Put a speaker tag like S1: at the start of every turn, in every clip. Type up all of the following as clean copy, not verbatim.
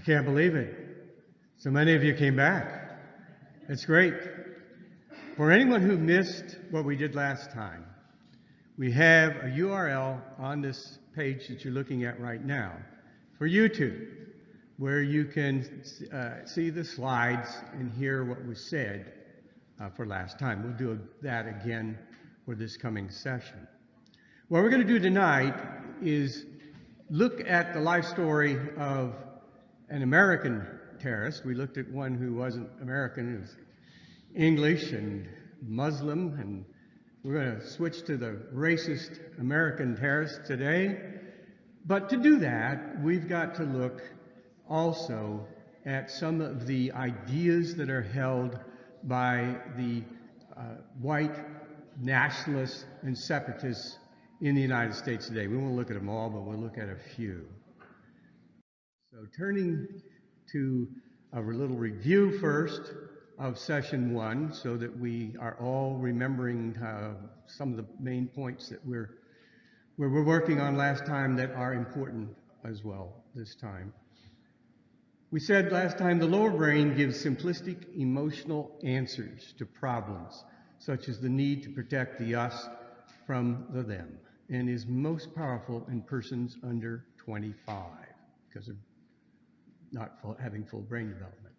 S1: can't believe it. So many of you came back. It's great. For anyone who missed what we did last time, we have a URL on this page that you're looking at right now for YouTube, where you can see the slides and hear what was said for last time. We'll do that again for this coming session. What we're going to do tonight is look at the life story of an American terrorist. We looked at one who wasn't American, he was English and Muslim, and we're going to switch to the racist American terrorist today. But to do that, we've got to look also at some of the ideas that are held by the white nationalists and separatists in the United States today. We won't look at them all, but we'll look at a few. So turning to a little review first of session 1 so that we are all remembering some of the main points that we were working on last time that are important as well this time. We said last time the lower brain gives simplistic emotional answers to problems such as the need to protect the us from the them, and is most powerful in persons under 25 because of not having full brain development.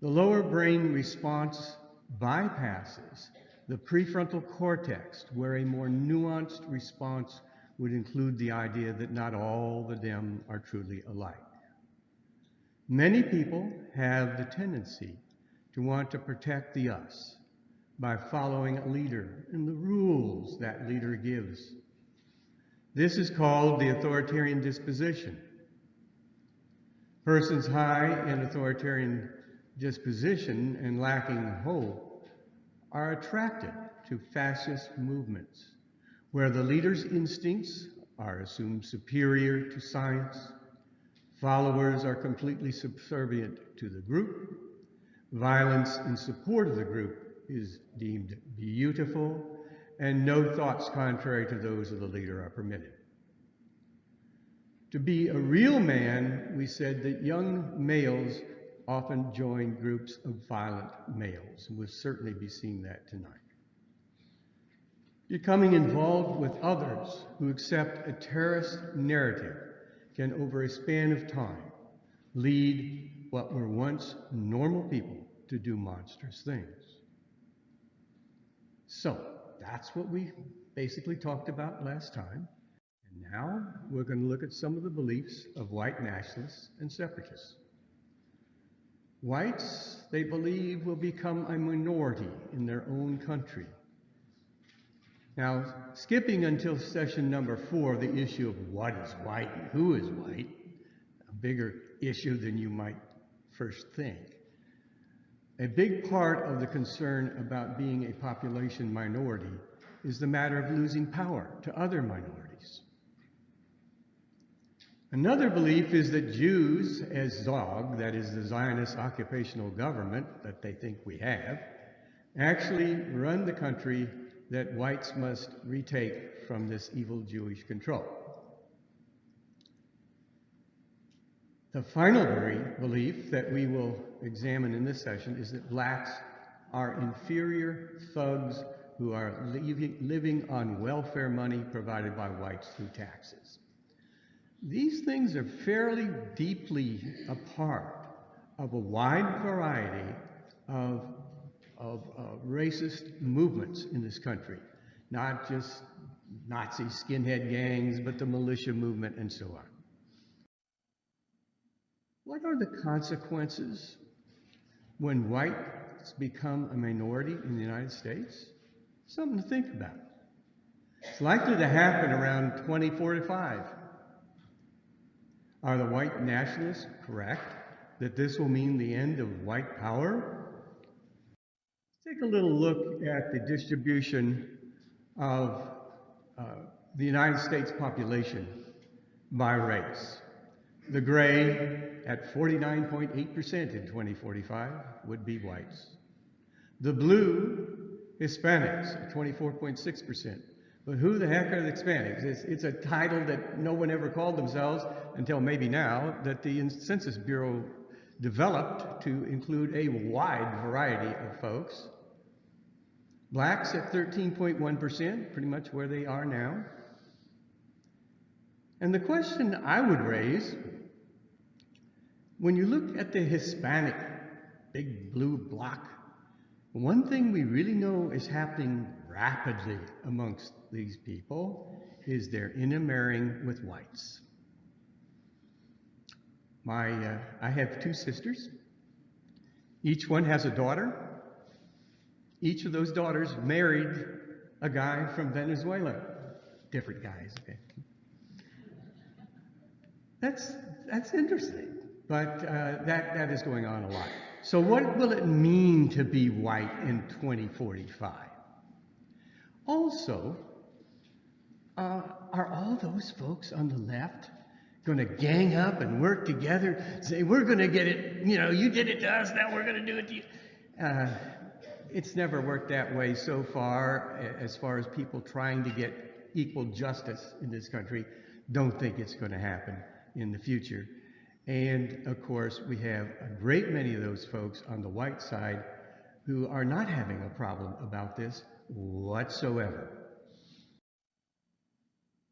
S1: The lower brain response bypasses the prefrontal cortex, where a more nuanced response would include the idea that not all the them are truly alike. Many people have the tendency to want to protect the us by following a leader and the rules that leader gives. This is called the authoritarian disposition. Persons high in authoritarian disposition and lacking hope are attracted to fascist movements, where the leader's instincts are assumed superior to science, followers are completely subservient to the group, violence in support of the group is deemed beautiful, and no thoughts contrary to those of the leader are permitted. To be a real man, we said that young males often join groups of violent males, and we'll certainly be seeing that tonight. Becoming involved with others who accept a terrorist narrative can, over a span of time, lead what were once normal people to do monstrous things. So that's what we basically talked about last time. And now we're going to look at some of the beliefs of white nationalists and separatists. Whites, they believe, will become a minority in their own country. Now, skipping until session number 4, the issue of what is white and who is white, a bigger issue than you might first think. A big part of the concern about being a population minority is the matter of losing power to other minorities. Another belief is that Jews, as Zog, that is the Zionist occupational government that they think we have, actually run the country that whites must retake from this evil Jewish control. The final belief that we will examine in this session is that blacks are inferior thugs who are living on welfare money provided by whites through taxes. These things are fairly deeply a part of a wide variety of racist movements in this country, not just Nazi skinhead gangs, but the militia movement and so on. What are the consequences when whites become a minority in the United States? Something to think about. It's likely to happen around 2045. Are the white nationalists correct that this will mean the end of white power? Let's take a little look at the distribution of the United States population by race. The gray at 49.8% in 2045 would be whites. The blue, Hispanics at 24.6%, But who the heck are the Hispanics? It's a title that no one ever called themselves until maybe now, that the Census Bureau developed to include a wide variety of folks. Blacks at 13.1%, pretty much where they are now. And the question I would raise, when you look at the Hispanic big blue block, one thing we really know is happening rapidly amongst these people is their intermarrying with whites. I have two sisters. Each one has a daughter. Each of those daughters married a guy from Venezuela. Different guys, okay. That's interesting, but that is going on a lot. So what will it mean to be white in 2045? Also, are all those folks on the left going to gang up and work together, say, we're going to get it, you did it to us, now we're going to do it to you? It's never worked that way so far as people trying to get equal justice in this country. Don't think it's going to happen in the future. And of course, we have a great many of those folks on the white side who are not having a problem about this whatsoever.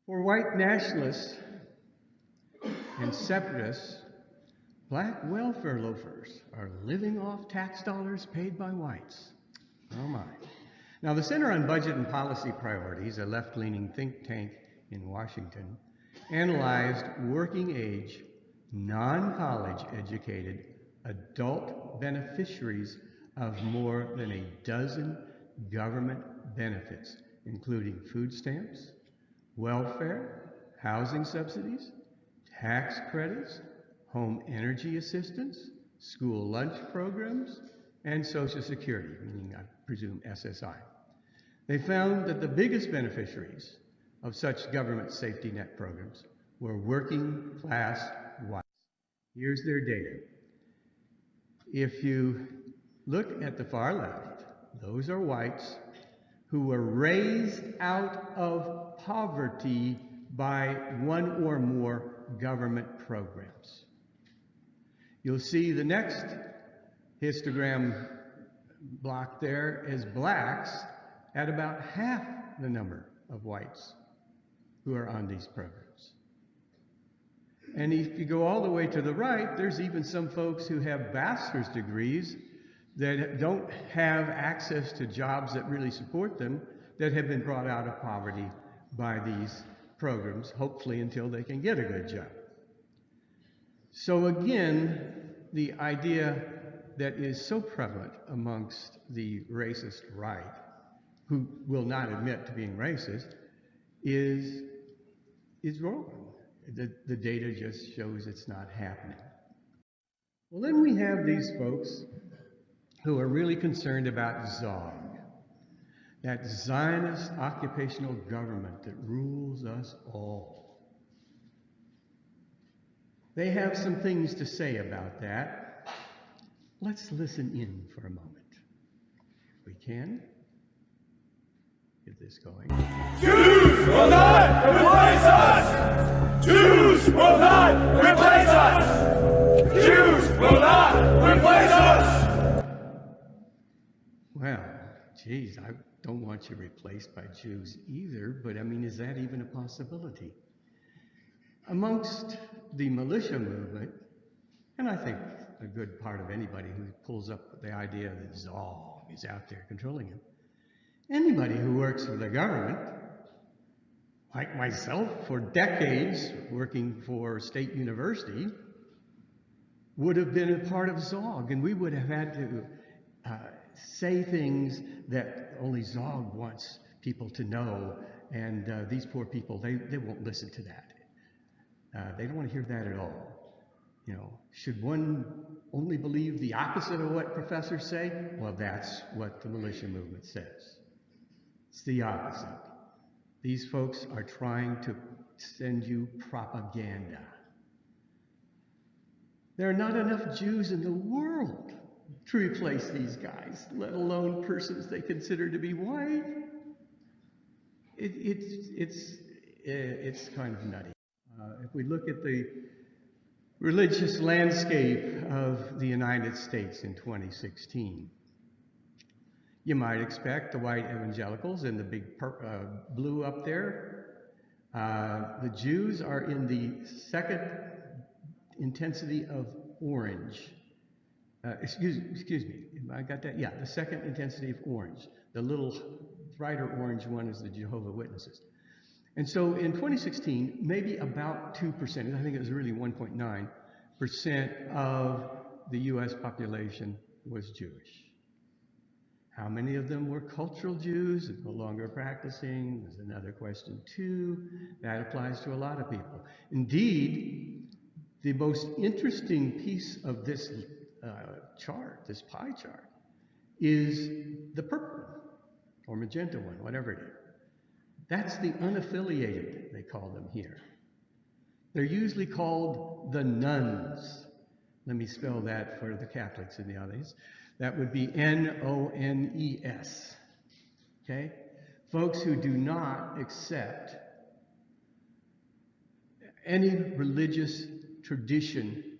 S1: For white nationalists and separatists, black welfare loafers are living off tax dollars paid by whites. Oh my. Now, the Center on Budget and Policy Priorities, a left-leaning think tank in Washington, analyzed working-age, non-college educated adult beneficiaries of more than a dozen government benefits, including food stamps, welfare, housing subsidies, tax credits, home energy assistance, school lunch programs, and Social Security, meaning I presume SSI. They found that the biggest beneficiaries of such government safety net programs were working class whites. Here's their data. If you look at the far left, those are whites who were raised out of poverty by one or more government programs. You'll see the next histogram block there is blacks at about half the number of whites who are on these programs. And if you go all the way to the right, there's even some folks who have bachelor's degrees that don't have access to jobs that really support them, that have been brought out of poverty by these programs, hopefully until they can get a good job. So again, the idea that is so prevalent amongst the racist right, who will not admit to being racist, is wrong. The data just shows it's not happening. Well, then we have these folks who are really concerned about ZOG, that Zionist occupational government that rules us all. They have some things to say about that. Let's listen in for a moment. If we can get this going.
S2: Jews will not replace us! Jews will not replace us! Jews will not replace us!
S1: Well, geez, I don't want you replaced by Jews either, but I mean, is that even a possibility? Amongst the militia movement, and I think a good part of anybody who pulls up the idea that ZOG is out there controlling him, anybody who works for the government, like myself for decades working for State University, would have been a part of ZOG, and we would have had to say things that only ZOG wants people to know, and these poor people, they won't listen to that. They don't want to hear that at all. Should one only believe the opposite of what professors say? Well, that's what the militia movement says. It's the opposite. These folks are trying to send you propaganda. There are not enough Jews in the world to replace these guys, let alone persons they consider to be white. It's kind of nutty. If we look at the religious landscape of the United States in 2016, you might expect the white evangelicals in the big blue up there. The Jews are in the second intensity of orange. Excuse me, I got that? Yeah, the second intensity of orange. The little brighter orange one is the Jehovah's Witnesses. And so in 2016, maybe about 2%, I think it was really 1.9% of the US population was Jewish. How many of them were cultural Jews and no longer practicing is another question too. That applies to a lot of people. Indeed, the most interesting piece of this chart, this pie chart, is the purple or magenta one, whatever it is. That's the unaffiliated, they call them here. They're usually called the nuns. Let me spell that for the Catholics in the audience. That would be N-O-N-E-S. Okay? Folks who do not accept any religious tradition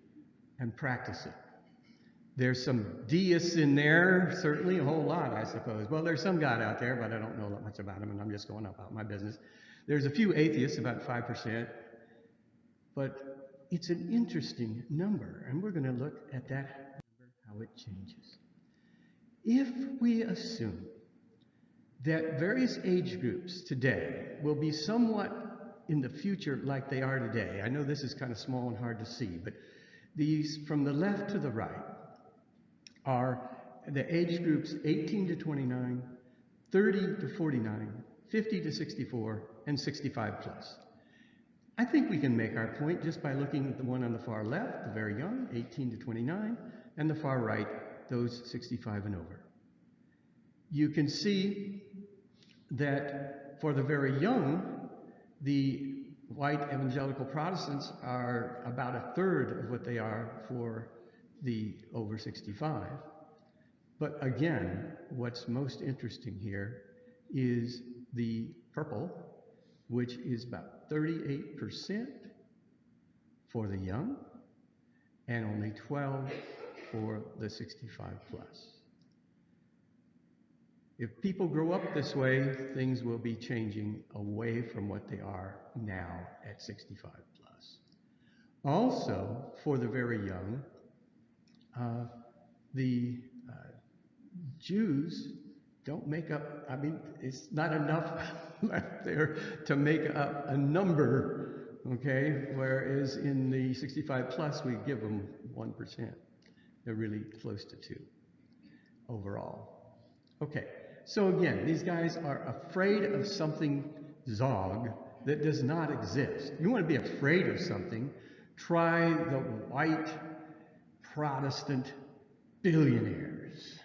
S1: and practice it. There's some deists in there, certainly a whole lot, I suppose. Well, there's some God out there, but I don't know much about him, and I'm just going about my business. There's a few atheists, about 5%, but it's an interesting number, and we're going to look at that number, how it changes. If we assume that various age groups today will be somewhat in the future like they are today, I know this is kind of small and hard to see, but these from the left to the right are the age groups 18 to 29, 30 to 49, 50 to 64, and 65 plus. I think we can make our point just by looking at the one on the far left, the very young, 18 to 29, and the far right, those 65 and over. You can see that for the very young, the white evangelical Protestants are about a third of what they are for the over 65. But again, what's most interesting here is the purple, which is about 38% for the young and only 12 for the 65 plus. If people grow up this way, things will be changing away from what they are now at 65 plus. Also, for the very young, the Jews don't make up, I mean, it's not enough left there to make up a number, okay? Whereas in the 65 plus, we give them 1%. They're really close to 2 overall. Okay, so again, these guys are afraid of something Zog that does not exist. You want to be afraid of something, try the white Protestant billionaires.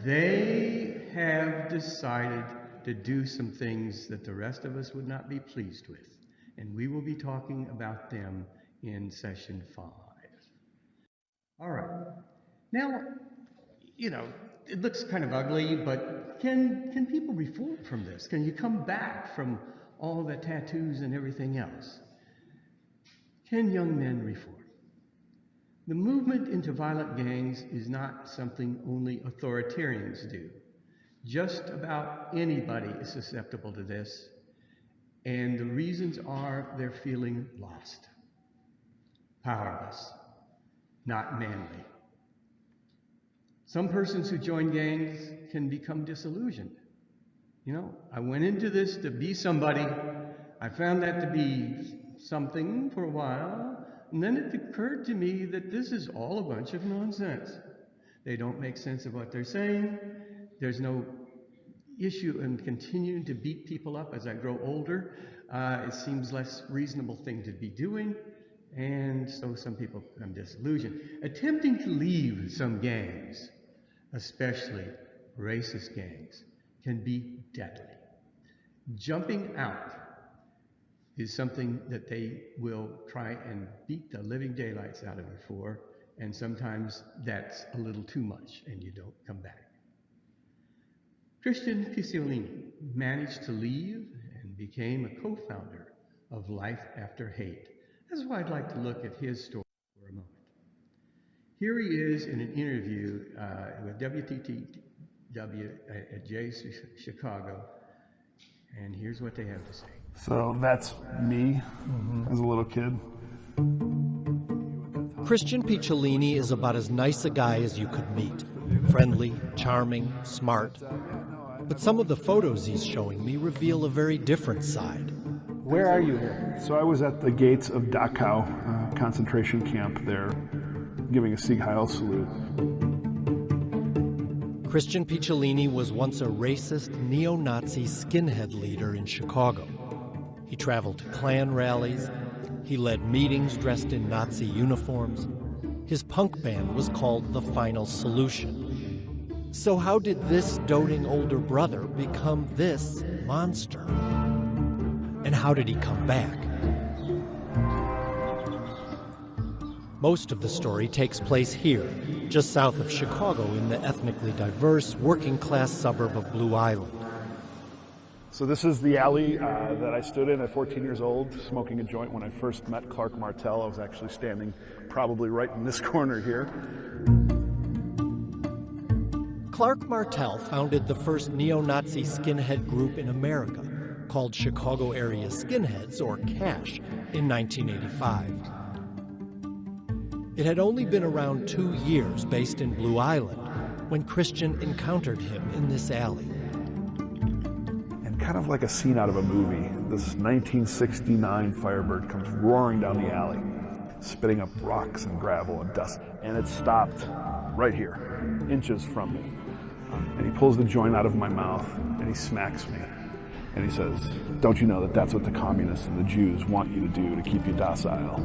S1: They have decided to do some things that the rest of us would not be pleased with, and we will be talking about them in session 5. All right. Now, you know, it looks kind of ugly, but can people reform from this? Can you come back from all the tattoos and everything else? Can young men reform? The movement into violent gangs is not something only authoritarians do. Just about anybody is susceptible to this, and the reasons are they're feeling lost, powerless, not manly. Some persons who join gangs can become disillusioned. You know, I went into this to be somebody. I found that to be something for a while, and then it occurred to me that this is all a bunch of nonsense. They don't make sense of what they're saying. There's no issue in continuing to beat people up as I grow older. It seems less reasonable thing to be doing, and so some people become disillusioned. Attempting to leave some gangs, especially racist gangs, can be deadly. Jumping out is something that they will try and beat the living daylights out of you for, and sometimes that's a little too much and you don't come back. Christian Picciolini managed to leave and became a co-founder of Life After Hate. That's why I'd like to look at his story for a moment. Here he is in an interview with WTTW at Jay's Chicago, and here's what they have to say.
S3: So that's me as a little kid.
S4: Christian Picciolini is about as nice a guy as you could meet. Friendly, charming, smart. But some of the photos he's showing me reveal a very different side.
S5: Where are you here?
S3: So I was at the gates of Dachau concentration camp there, giving a Sieg Heil salute.
S4: Christian Picciolini was once a racist, neo-Nazi skinhead leader in Chicago. He traveled to Klan rallies. He led meetings dressed in Nazi uniforms. His punk band was called The Final Solution. So how did this doting older brother become this monster? And how did he come back? Most of the story takes place here, just south of Chicago in the ethnically diverse, working-class suburb of Blue Island.
S3: So this is the alley that I stood in at 14 years old, smoking a joint when I first met Clark Martel. I was actually standing probably right in this corner here.
S4: Clark Martel founded the first neo-Nazi skinhead group in America, called Chicago Area Skinheads, or CASH, in 1985. It had only been around 2 years based in Blue Island when Christian encountered him in this alley.
S3: And kind of like a scene out of a movie, this 1969 Firebird comes roaring down the alley, spitting up rocks and gravel and dust. And it stopped right here, inches from me. And he pulls the joint out of my mouth and he smacks me. And he says, "Don't you know that that's what the communists and the Jews want you to do to keep you docile?"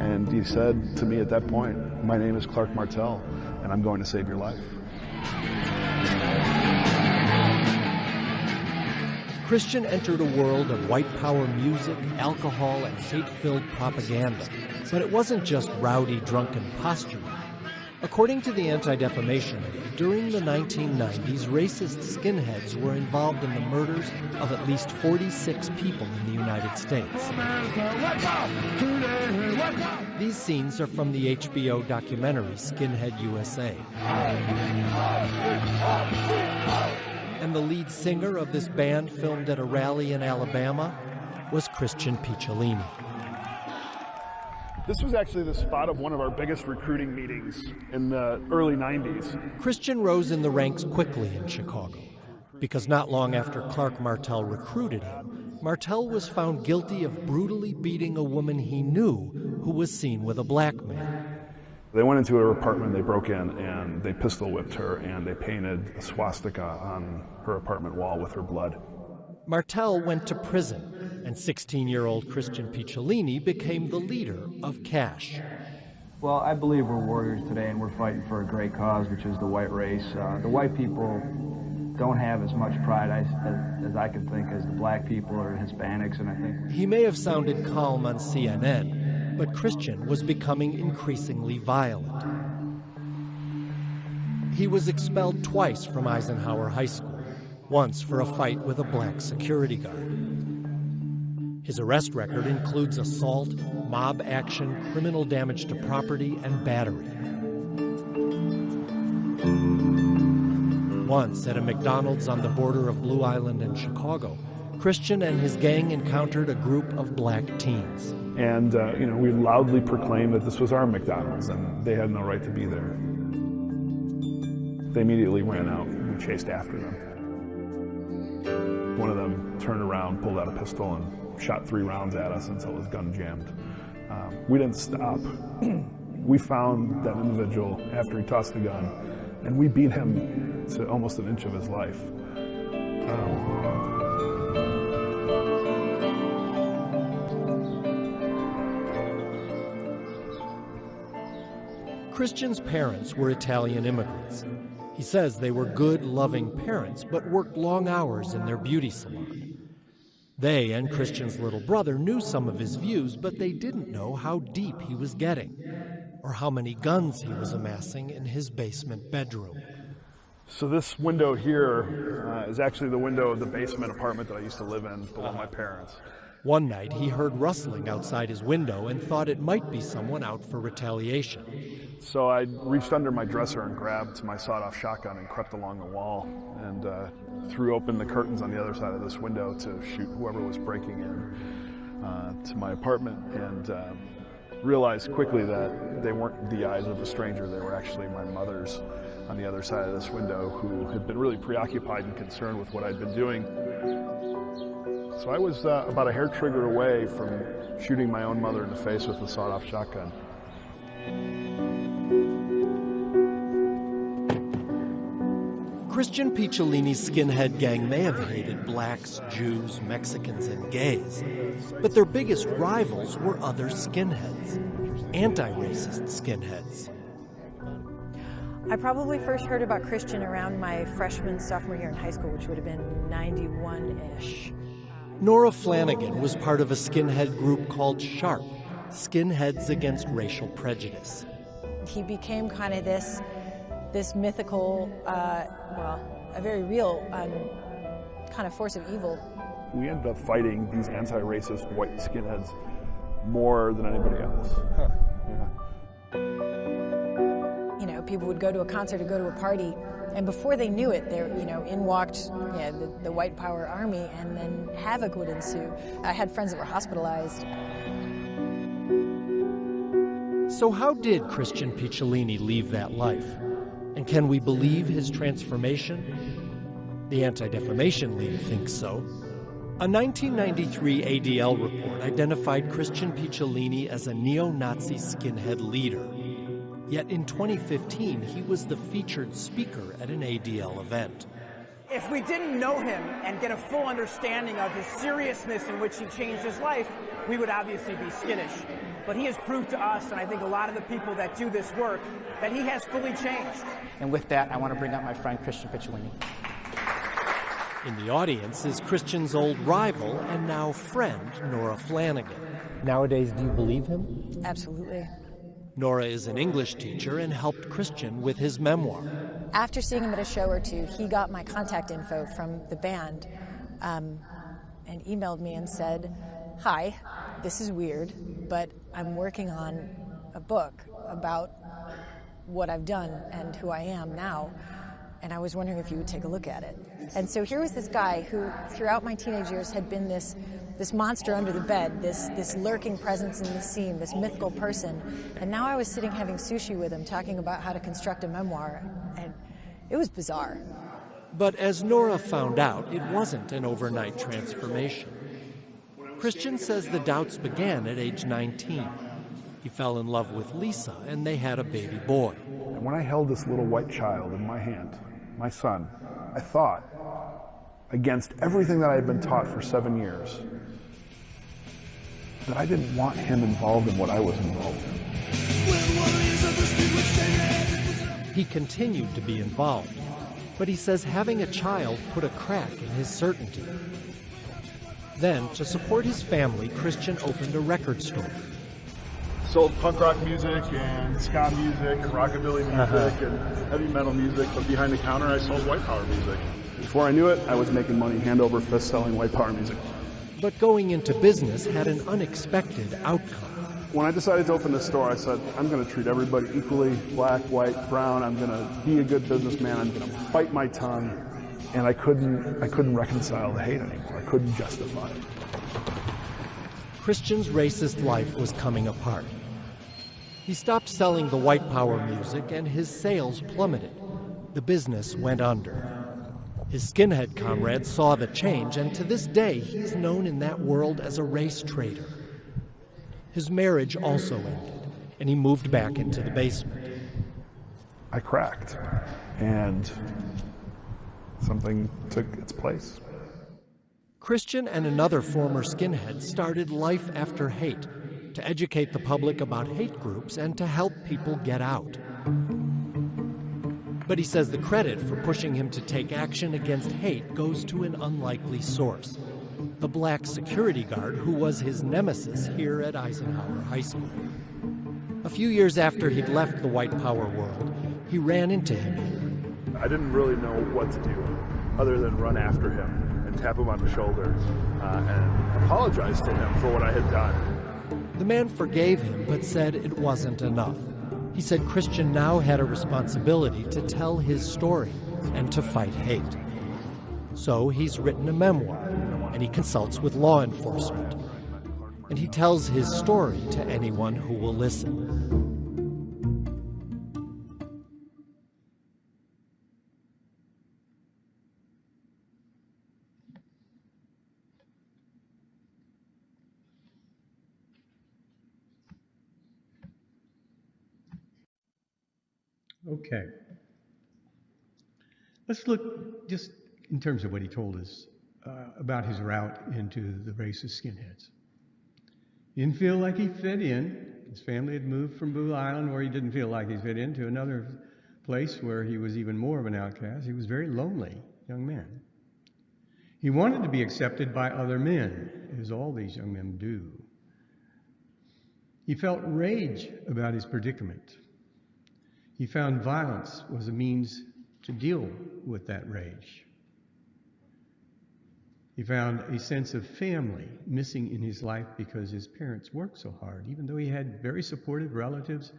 S3: And he said to me at that point, "My name is Clark Martel, and I'm going to save your life."
S4: Christian entered a world of white power music, alcohol, and hate-filled propaganda. But it wasn't just rowdy, drunken posturing. According to the Anti-Defamation League, during the 1990s, racist skinheads were involved in the murders of at least 46 people in the United States. These scenes are from the HBO documentary Skinhead USA. And the lead singer of this band filmed at a rally in Alabama was Christian Picciolini.
S3: This was actually the spot of one of our biggest recruiting meetings in the early 90s.
S4: Christian rose in the ranks quickly in Chicago, because not long after Clark Martel recruited him, Martel was found guilty of brutally beating a woman he knew who was seen with a black man.
S3: They went into her apartment, they broke in, and they pistol whipped her, and they painted a swastika on her apartment wall with her blood.
S4: Martel went to prison, and 16-year-old Christian Picciolini became the leader of CASH.
S5: Well, I believe we're warriors today, and we're fighting for a great cause, which is the white race. The white people don't have as much pride as I can think as the black people or Hispanics, and I think...
S4: He may have sounded calm on CNN, but Christian was becoming increasingly violent. He was expelled twice from Eisenhower High School, once for a fight with a black security guard. His arrest record includes assault, mob action, criminal damage to property, and battery. Once at a McDonald's on the border of Blue Island and Chicago, Christian and his gang encountered a group of black teens.
S3: And, we loudly proclaimed that this was our McDonald's and they had no right to be there. They immediately ran out and we chased after them. One of them turned around, pulled out a pistol, and shot 3 rounds at us until his gun jammed. We didn't stop. We found that individual after he tossed the gun, and we beat him to almost an inch of his life.
S4: Christian's parents were Italian immigrants. He says they were good, loving parents, but worked long hours in their beauty salon. They and Christian's little brother knew some of his views, but they didn't know how deep he was getting, or how many guns he was amassing in his basement bedroom.
S3: So this window here is actually the window of the basement apartment that I used to live in below my parents.
S4: One night, he heard rustling outside his window and thought it might be someone out for retaliation.
S3: So I reached under my dresser and grabbed my sawed-off shotgun and crept along the wall and threw open the curtains on the other side of this window to shoot whoever was breaking in to my apartment, and realized quickly that they weren't the eyes of a stranger. They were actually my mother's on the other side of this window, who had been really preoccupied and concerned with what I'd been doing. So I was about a hair trigger away from shooting my own mother in the face with a sawed-off shotgun.
S4: Christian Picciolini's skinhead gang may have hated blacks, Jews, Mexicans, and gays, but their biggest rivals were other skinheads, anti-racist skinheads.
S6: I probably first heard about Christian around my freshman, sophomore year in high school, which would have been 91-ish.
S4: Nora Flanagan was part of a skinhead group called SHARP, Skinheads Against Racial Prejudice.
S6: He became kind of this mythical, a very real kind of force of evil.
S3: We ended up fighting these anti-racist white skinheads more than anybody else. Yeah.
S6: You know, people would go to a concert or go to a party, and before they knew it, there, in walked the white power army, and then havoc would ensue. I had friends that were hospitalized.
S4: So how did Christian Picciolini leave that life? And can we believe his transformation? The Anti-Defamation League thinks so. A 1993 ADL report identified Christian Picciolini as a neo-Nazi skinhead leader. Yet in 2015, he was the featured speaker at an ADL event.
S7: If we didn't know him and get a full understanding of his seriousness in which he changed his life, we would obviously be skittish. But he has proved to us, and I think a lot of the people that do this work, that he has fully changed.
S8: And with that, I want to bring up my friend Christian Picciolini.
S4: In the audience is Christian's old rival and now friend, Nora Flanagan. Nowadays, do you believe him?
S6: Absolutely.
S4: Nora is an English teacher and helped Christian with his memoir.
S6: After seeing him at a show or two, he got my contact info from the band and emailed me and said, "Hi, this is weird, but I'm working on a book about what I've done and who I am now, and I was wondering if you would take a look at it." And so here was this guy who, throughout my teenage years, had been this monster under the bed, this lurking presence in the scene, this mythical person. And now I was sitting having sushi with him, talking about how to construct a memoir, and it was bizarre.
S4: But as Nora found out, it wasn't an overnight transformation. Christian says the doubts began at age 19. He fell in love with Lisa, and they had a baby boy.
S3: And when I held this little white child in my hand, my son, I thought, against everything that I had been taught for 7 years, that I didn't want him involved in what I was involved in.
S4: He continued to be involved, but he says having a child put a crack in his certainty. Then, to support his family, Christian opened a record store.
S3: Sold punk rock music and ska music and rockabilly music and heavy metal music, but behind the counter I sold white power music. Before I knew it, I was making money hand over fist selling white power music.
S4: But going into business had an unexpected outcome.
S3: When I decided to open this store, I said, I'm going to treat everybody equally, black, white, brown. I'm going to be a good businessman. I'm going to bite my tongue. And I couldn't reconcile the hate anymore. I couldn't justify it.
S4: Christian's racist life was coming apart. He stopped selling the white power music and his sales plummeted. The business went under. His skinhead comrades saw the change, and to this day, he's known in that world as a race traitor. His marriage also ended, and he moved back into the basement.
S3: I cracked, and something took its place.
S4: Christian and another former skinhead started Life After Hate to educate the public about hate groups and to help people get out. But he says the credit for pushing him to take action against hate goes to an unlikely source: the black security guard who was his nemesis here at Eisenhower High School. A few years after he'd left the white power world, he ran into him here.
S3: I didn't really know what to do other than run after him and tap him on the shoulder and apologize to him for what I had done.
S4: The man forgave him, but said it wasn't enough. He said Christian now had a responsibility to tell his story and to fight hate. So he's written a memoir, and he consults with law enforcement. And he tells his story to anyone who will listen.
S1: Okay. Let's look just in terms of what he told us about his route into the racist skinheads. He didn't feel like he fit in. His family had moved from Blue Island, where he didn't feel like he fit in, to another place where he was even more of an outcast. He was a very lonely young man. He wanted to be accepted by other men, as all these young men do. He felt rage about his predicament. He found violence was a means to deal with that rage. He found a sense of family missing in his life because his parents worked so hard. Even though he had very supportive relatives,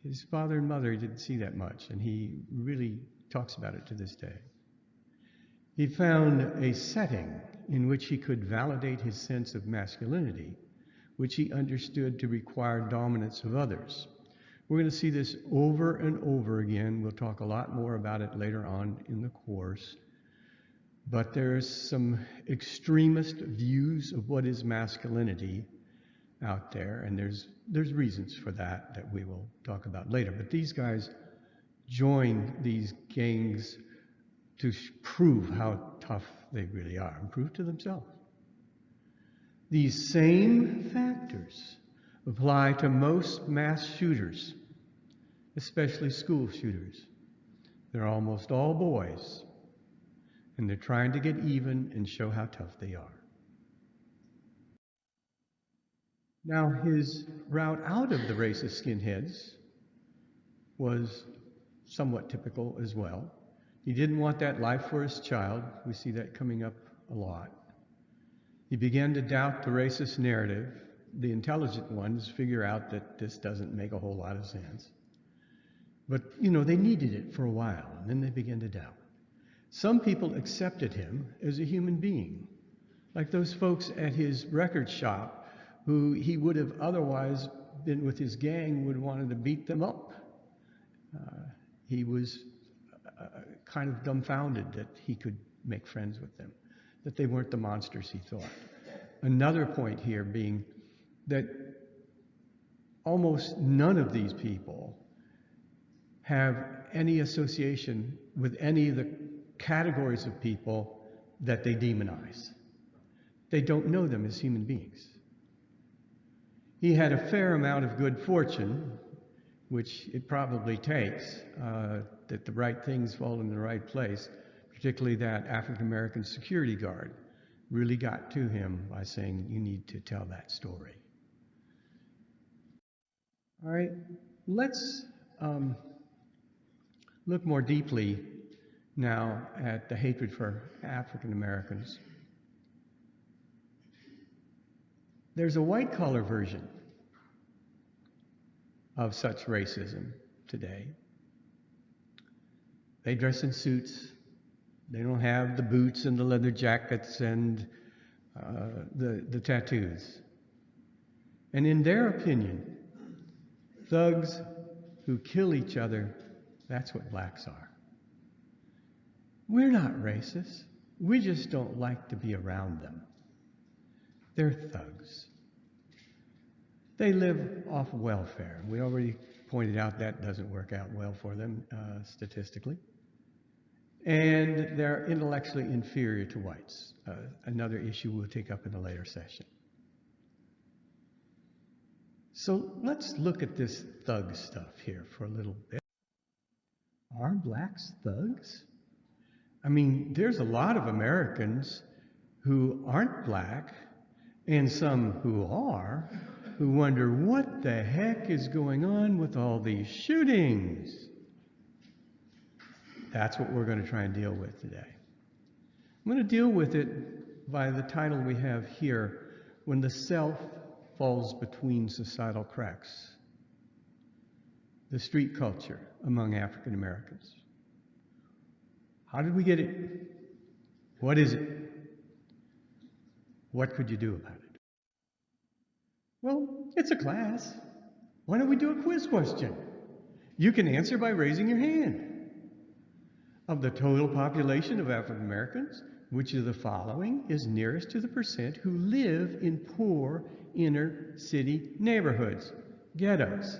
S1: his father and mother didn't see that much, and he really talks about it to this day. He found a setting in which he could validate his sense of masculinity, which he understood to require dominance of others. We're going to see this over and over again. We'll talk a lot more about it later on in the course. But there's some extremist views of what is masculinity out there, and there's reasons for that we will talk about later. But these guys join these gangs to prove how tough they really are, and prove to themselves. These same factors apply to most mass shooters, especially school shooters. They're almost all boys, and they're trying to get even and show how tough they are. Now, his route out of the racist skinheads was somewhat typical as well. He didn't want that life for his child. We see that coming up a lot. He began to doubt the racist narrative. The intelligent ones figure out that this doesn't make a whole lot of sense. But, they needed it for a while, and then they began to doubt. Some people accepted him as a human being, like those folks at his record shop who he would have otherwise been with his gang, would have wanted to beat them up. He was kind of dumbfounded that he could make friends with them, that they weren't the monsters he thought. Another point here being that almost none of these people have any association with any of the categories of people that they demonize. They don't know them as human beings. He had a fair amount of good fortune, which it probably takes, that the right things fall in the right place, particularly that African American security guard really got to him by saying, you need to tell that story. All right, let's look more deeply now at the hatred for African Americans. There's a white-collar version of such racism today. They dress in suits. They don't have the boots and the leather jackets and the tattoos. And in their opinion, thugs who kill each other, that's what blacks are. We're not racist. We just don't like to be around them. They're thugs. They live off welfare. We already pointed out that doesn't work out well for them statistically. And they're intellectually inferior to whites, another issue we'll take up in a later session. So let's look at this thug stuff here for a little bit. Are blacks thugs? I mean, there's a lot of Americans who aren't black, and some who are, who wonder what the heck is going on with all these shootings. That's what we're going to try and deal with today. I'm going to deal with it by the title we have here, When the Self Falls Between Societal Cracks. The street culture among African Americans. How did we get it? What is it? What could you do about it? Well, it's a class. Why don't we do a quiz question? You can answer by raising your hand. Of the total population of African Americans, which of the following is nearest to the percent who live in poor inner city neighborhoods, ghettos?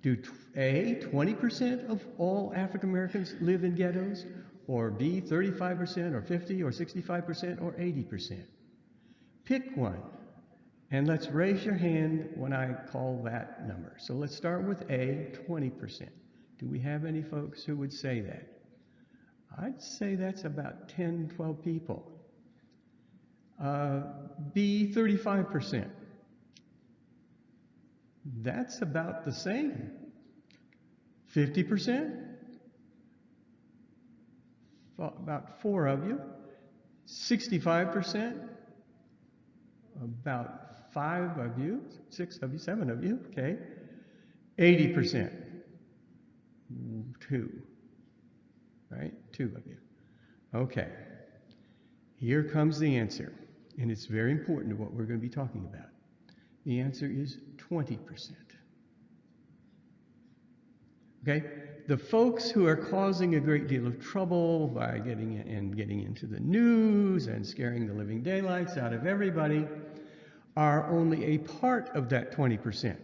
S1: Do A, 20% of all African Americans live in ghettos, or B, 35%, or 50, or 65%, or 80%? Pick one, and let's raise your hand when I call that number. So let's start with A, 20%. Do we have any folks who would say that? I'd say that's about 10, 12 people. B, 35%. That's about the same. 50%? About 4 of you. 65%? About 5 of you. 6 of you, 7 of you, okay. 80%? 2. Right? 2 of you. Okay. Here comes the answer, and it's very important to what we're going to be talking about. The answer is 20%. Okay? The folks who are causing a great deal of trouble by getting into the news and scaring the living daylights out of everybody are only a part of that 20%.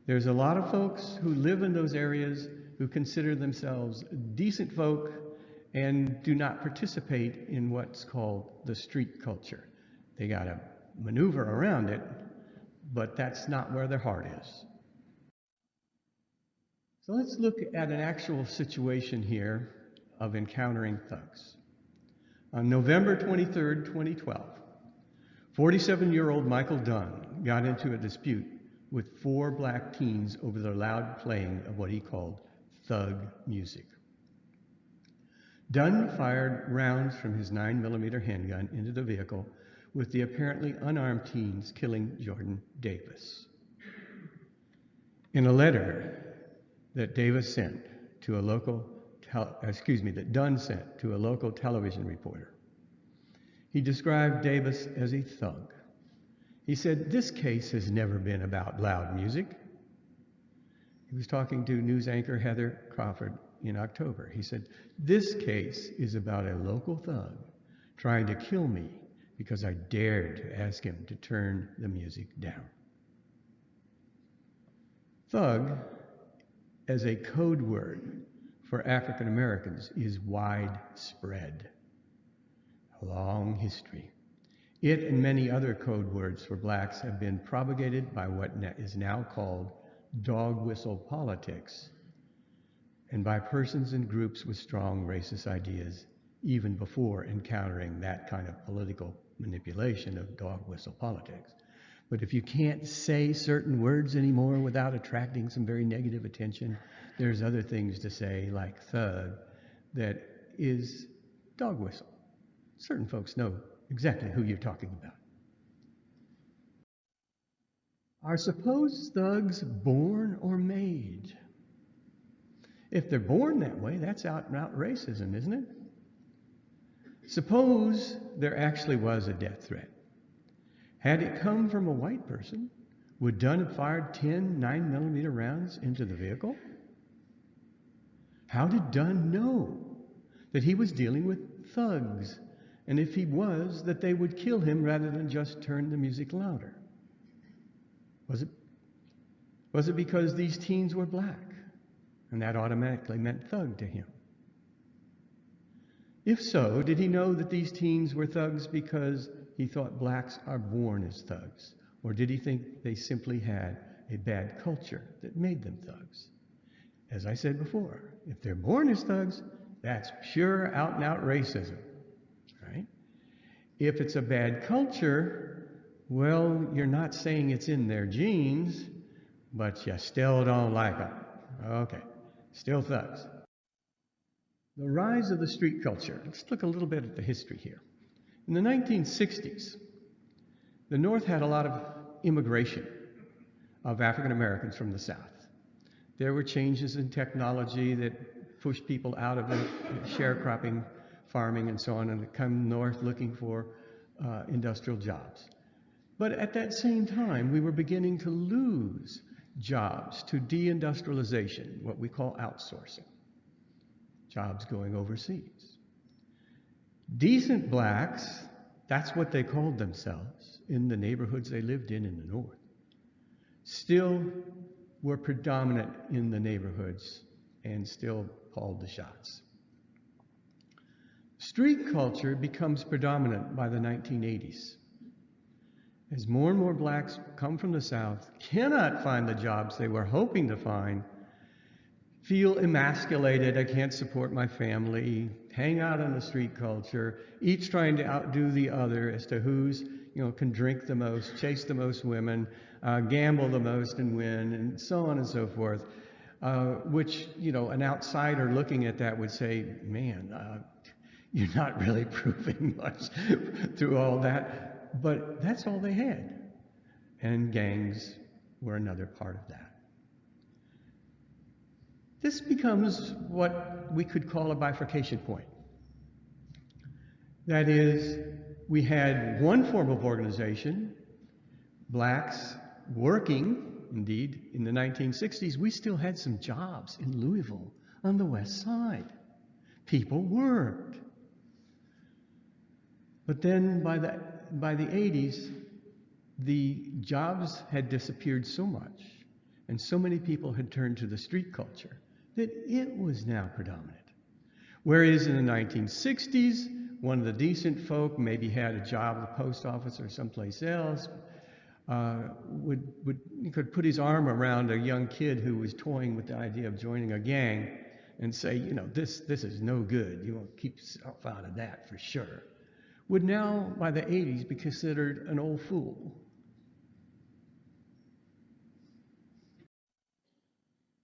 S1: There's a lot of folks who live in those areas who consider themselves decent folk and do not participate in what's called the street culture. They got to maneuver around it, but that's not where their heart is. So let's look at an actual situation here of encountering thugs. On November 23rd, 2012, 47-year-old Michael Dunn got into a dispute with 4 black teens over the loud playing of what he called thug music. Dunn fired rounds from his 9mm handgun into the vehicle, with the apparently unarmed teens killing Jordan Davis. In a letter that Davis sent to a local, that Dunn sent to a local television reporter, he described Davis as a thug. He said, "This case has never been about loud music." He was talking to news anchor Heather Crawford in October. He said, "This case is about a local thug trying to kill me because I dared to ask him to turn the music down." Thug, as a code word for African Americans, is widespread. A long history. It and many other code words for blacks have been propagated by what is now called dog whistle politics, and by persons and groups with strong racist ideas, even before encountering that kind of political manipulation of dog whistle politics. But if you can't say certain words anymore without attracting some very negative attention, there's other things to say, like thug, that is dog whistle. Certain folks know exactly who you're talking about. Are supposed thugs born or made? If they're born that way, that's out and out racism, isn't it? Suppose there actually was a death threat. Had it come from a white person, would Dunn have fired 10 9mm rounds into the vehicle? How did Dunn know that he was dealing with thugs, and if he was, that they would kill him rather than just turn the music louder? Was it because these teens were black, and that automatically meant thug to him? If so, did he know that these teens were thugs because he thought blacks are born as thugs? Or did he think they simply had a bad culture that made them thugs? As I said before, if they're born as thugs, that's pure out-and-out racism, right? If it's a bad culture, well, you're not saying it's in their genes, but you still don't like them. Okay, still thugs. The rise of the street culture. Let's look a little bit at the history here. In the 1960s, the North had a lot of immigration of African Americans from the South. There were changes in technology that pushed people out of the sharecropping, farming, and so on, and come north looking for industrial jobs. But at that same time, we were beginning to lose jobs to deindustrialization, what we call outsourcing, jobs going overseas. Decent blacks, that's what they called themselves in the neighborhoods they lived in the North, still were predominant in the neighborhoods and still called the shots. Street culture becomes predominant by the 1980s. As more and more blacks come from the South, cannot find the jobs they were hoping to find, feel emasculated, I can't support my family, hang out in the street culture, each trying to outdo the other as to who's, can drink the most, chase the most women, gamble the most and win, and so on and so forth, which, an outsider looking at that would say, man, you're not really proving much through all that. But that's all they had. And gangs were another part of that. This becomes what we could call a bifurcation point. That is, we had one form of organization, blacks working, indeed, in the 1960s, we still had some jobs in Louisville on the West Side. People worked. But then by the 80s, the jobs had disappeared so much, and so many people had turned to the street culture, that it was now predominant. Whereas in the 1960s, one of the decent folk maybe had a job at the post office or someplace else, he could put his arm around a young kid who was toying with the idea of joining a gang and say, this is no good. You won't keep yourself out of that for sure. Would now, by the 80s, be considered an old fool.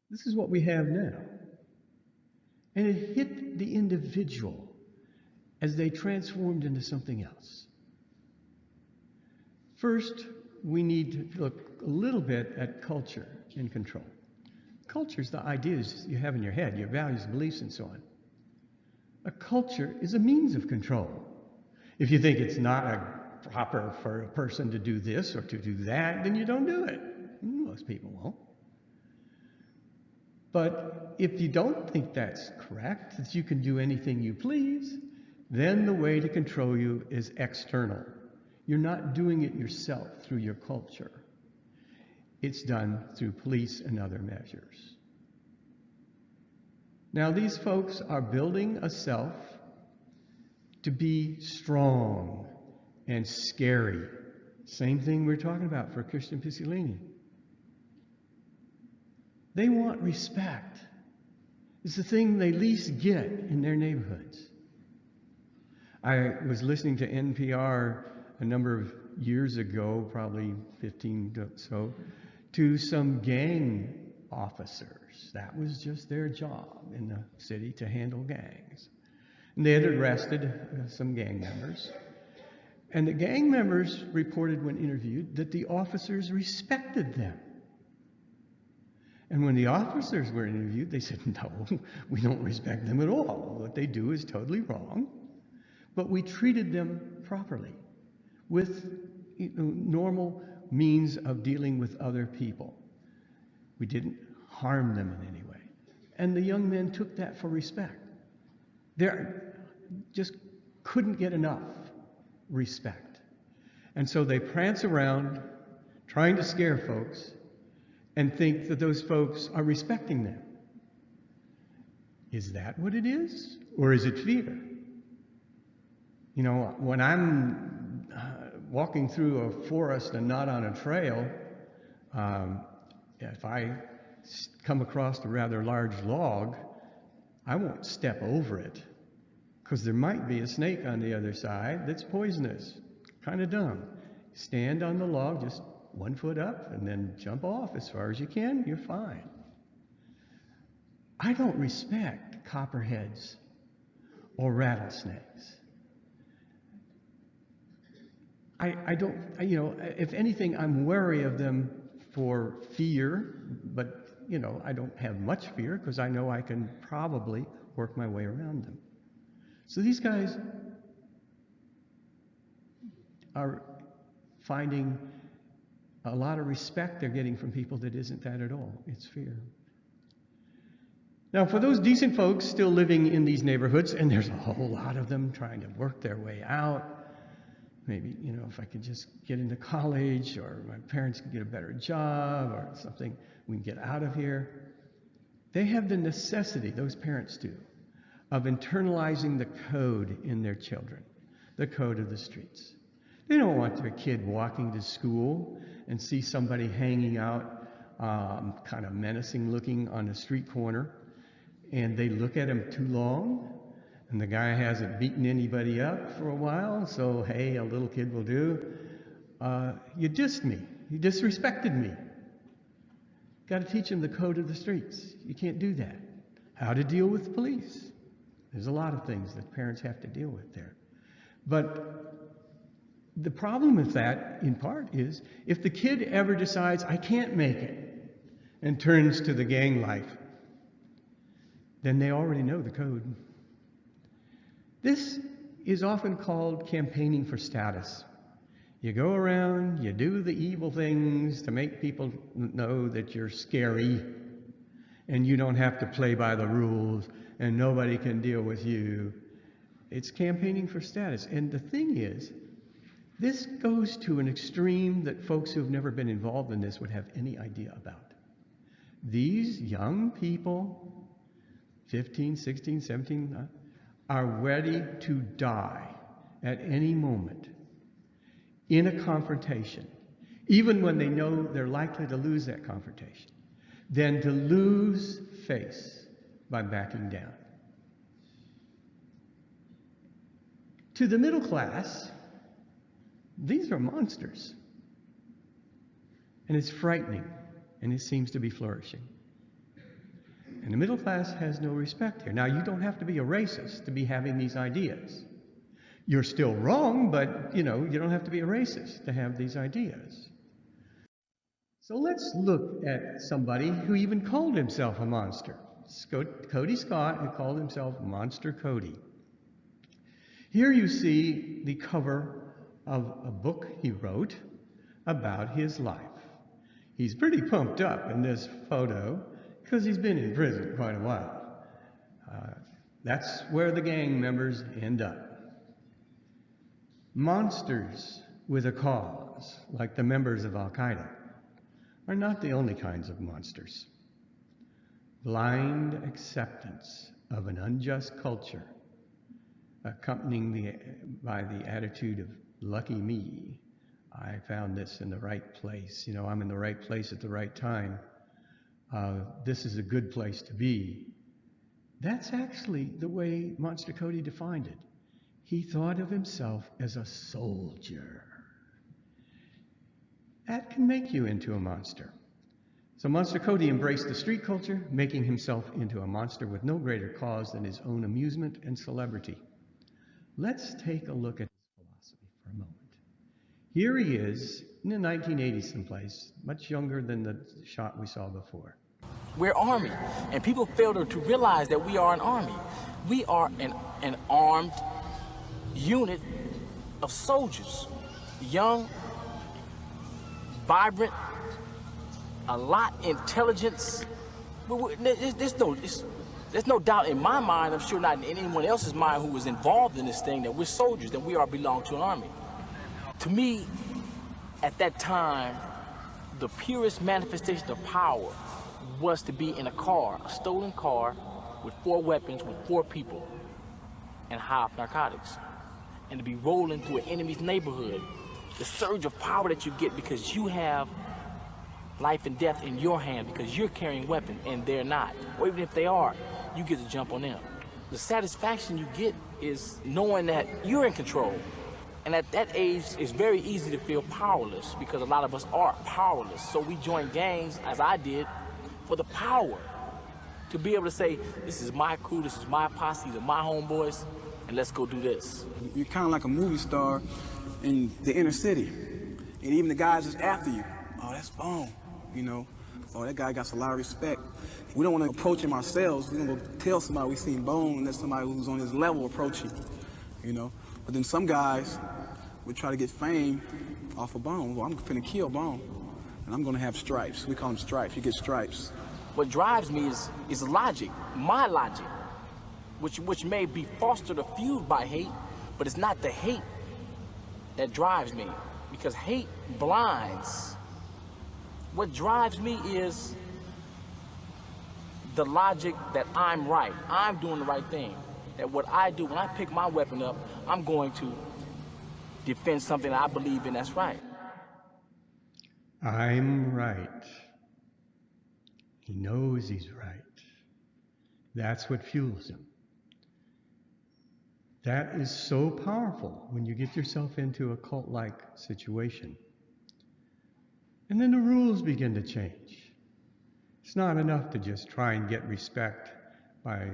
S1: This is what we have now. And it hit the individual as they transformed into something else. First, we need to look a little bit at culture and control. Culture is the ideas you have in your head, your values, beliefs, and so on. A culture is a means of control. If you think it's not proper for a person to do this or to do that, then you don't do it. Most people won't. But if you don't think that's correct, that you can do anything you please, then the way to control you is external. You're not doing it yourself through your culture. It's done through police and other measures. Now, these folks are building a self to be strong and scary. Same thing we're talking about for Christian Picciolini. They want respect. It's the thing they least get in their neighborhoods. I was listening to NPR a number of years ago, probably 15 or so, to some gang officers. That was just their job in the city, to handle gangs. And they had arrested some gang members. And the gang members reported when interviewed that the officers respected them. And when the officers were interviewed, they said, no, we don't respect them at all. What they do is totally wrong. But we treated them properly with normal means of dealing with other people. We didn't harm them in any way. And the young men took that for respect. They just couldn't get enough respect. And so they prance around trying to scare folks and think that those folks are respecting them. Is that what it is? Or is it fear? When I'm walking through a forest and not on a trail, if I come across a rather large log, I won't step over it, because there might be a snake on the other side that's poisonous. Kind of dumb. Stand on the log, just 1 foot up, and then jump off as far as you can, you're fine. I don't respect copperheads or rattlesnakes. I don't, you know, if anything, I'm wary of them for fear, but, you know, I don't have much fear because I know I can probably work my way around them. So these guys are finding a lot of respect they're getting from people that isn't that at all. It's fear. Now, for those decent folks still living in these neighborhoods, and there's a whole lot of them trying to work their way out, maybe, you know, if I could just get into college, or my parents could get a better job, or something, we can get out of here. They have the necessity, those parents do, of internalizing the code in their children, the code of the streets. They don't want their kid walking to school and see somebody hanging out kind of menacing looking on a street corner, and they look at him too long, and the guy hasn't beaten anybody up for a while, so hey, a little kid will do. You dissed me. You disrespected me. Got to teach him the code of the streets. You can't do that. How to deal with the police. There's a lot of things that parents have to deal with there. But the problem with that, in part, is if the kid ever decides, I can't make it, and turns to the gang life, then they already know the code. This is often called campaigning for status. You go around, you do the evil things to make people know that you're scary, and you don't have to play by the rules, and nobody can deal with you. It's campaigning for status. And the thing is, this goes to an extreme that folks who have never been involved in this would have any idea about. These young people, 15, 16, 17, are ready to die at any moment in a confrontation, even when they know they're likely to lose that confrontation, than to lose face by backing down. To the middle class, these are monsters. And it's frightening, and it seems to be flourishing. And the middle class has no respect here. Now, you don't have to be a racist to be having these ideas. You're still wrong, but, you know, you don't have to be a racist to have these ideas. So let's look at somebody who even called himself a monster. Cody Scott, who called himself Monster Cody. Here you see the cover of a book he wrote about his life. He's pretty pumped up in this photo because he's been in prison quite a while. That's where the gang members end up. Monsters with a cause, like the members of Al-Qaeda, are not the only kinds of monsters. Blind acceptance of an unjust culture, accompanying by the attitude of lucky me. I found this in the right place. You know, I'm in the right place at the right time. This is a good place to be. That's actually the way Monster Cody defined it. He thought of himself as a soldier. That can make you into a monster. So Monster Cody embraced the street culture, making himself into a monster with no greater cause than his own amusement and celebrity. Let's take a look at his philosophy for a moment. Here he is in the 1980s someplace, much younger than the shot we saw before.
S9: We're Army, and people fail to realize that we are an Army. We are an armed unit of soldiers, young, vibrant, a lot intelligence. There's no doubt in my mind, I'm sure not in anyone else's mind who was involved in this thing, that we're soldiers, that we belong to an army. To me, at that time, the purest manifestation of power was to be in a car, a stolen car, with 4 weapons, with 4 people, and high off narcotics, and to be rolling through an enemy's neighborhood. The surge of power that you get because you have life and death in your hand because you're carrying weapons and they're not. Or even if they are, you get to jump on them. The satisfaction you get is knowing that you're in control. And at that age, it's very easy to feel powerless because a lot of us are powerless. So we join gangs, as I did, for the power. To be able to say, this is my crew, this is my posse, these are my homeboys. and let's go do this.
S10: You're kind of like a movie star in the inner city. And even the guys that's after you, oh, that's Bone, you know. Oh, that guy got a lot of respect. We don't want to approach him ourselves. We're going to go tell somebody we seen Bone, and let somebody who's on his level approach him, you know. But then some guys would try to get fame off of Bone. Well, I'm finna kill Bone, and I'm going to have stripes. We call them stripes. You get stripes.
S9: What drives me is logic, my logic, which may be fostered or fueled by hate, but it's not the hate that drives me, because hate blinds. What drives me is the logic that I'm right, I'm doing the right thing, that what I do, when I pick my weapon up, I'm going to defend something that I believe in that's right.
S1: I'm right. He knows he's right. That's what fuels him. That is so powerful when you get yourself into a cult-like situation. And then the rules begin to change. It's not enough to just try and get respect by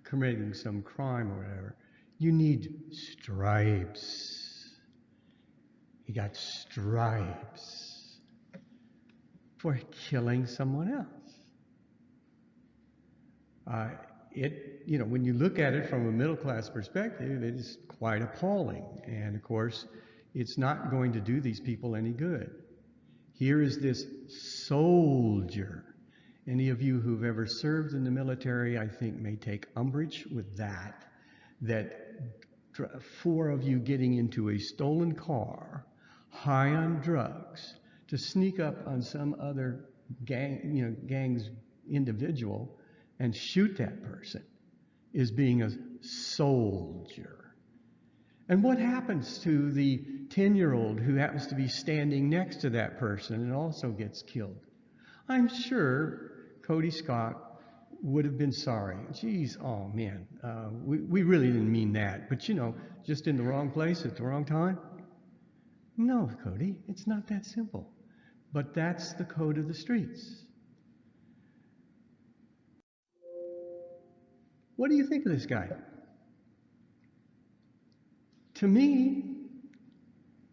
S1: committing some crime or whatever. You need stripes. He got stripes for killing someone else. When you look at it from a middle-class perspective, it is quite appalling. And of course, it's not going to do these people any good. Here is this soldier. Any of you who've ever served in the military, I think, may take umbrage with that 4 of you getting into a stolen car, high on drugs, to sneak up on some other gang's individual and shoot that person is being a soldier. And what happens to the 10-year-old who happens to be standing next to that person and also gets killed? I'm sure Cody Scott would have been sorry. Geez, oh man, we really didn't mean that. But just in the wrong place at the wrong time? No, Cody, it's not that simple. But that's the code of the streets. What do you think of this guy? To me,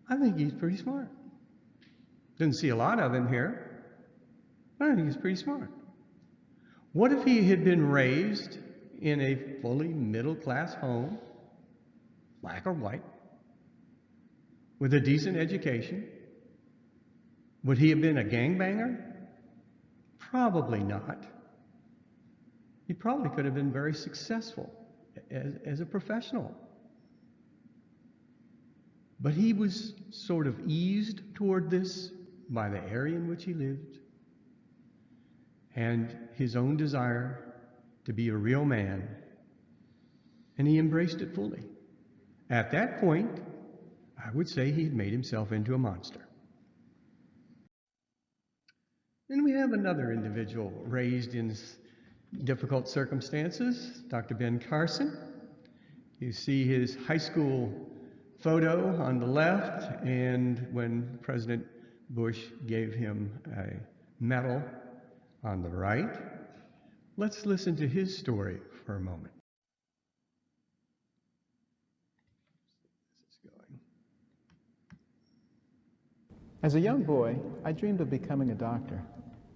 S1: I think he's pretty smart. Didn't see a lot of him here, but I think he's pretty smart. What if he had been raised in a fully middle-class home, black or white, with a decent education? Would he have been a gangbanger? Probably not. He probably could have been very successful as a professional. But he was sort of eased toward this by the area in which he lived and his own desire to be a real man, and he embraced it fully. At that point, I would say he had made himself into a monster. Then we have another individual raised in difficult circumstances, Dr. Ben Carson. You see his high school photo on the left, and when President Bush gave him a medal on the right. Let's listen to his story for a moment.
S11: As a young boy, I dreamed of becoming a doctor.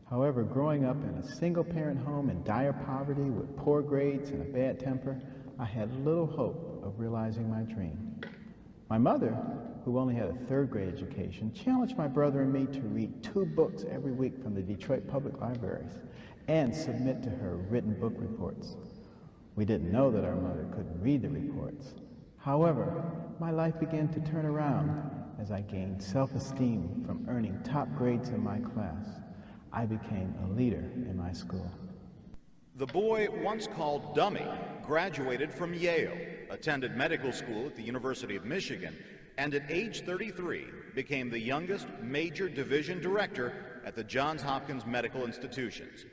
S11: However, growing up in a single-parent home in dire poverty with poor grades and a bad temper, I had little hope of realizing my dream. My mother, who only had a third-grade education, challenged my brother and me to read 2 books every week from the Detroit Public Libraries and submit to her written book reports. We didn't know that our mother couldn't read the reports. However, my life began to turn around as I gained self-esteem from earning top grades in my class. I became a leader in my school.
S12: The boy once called Dummy graduated from Yale, attended medical school at the University of Michigan, and at age 33 became the youngest major division director at the Johns Hopkins Medical Institutions.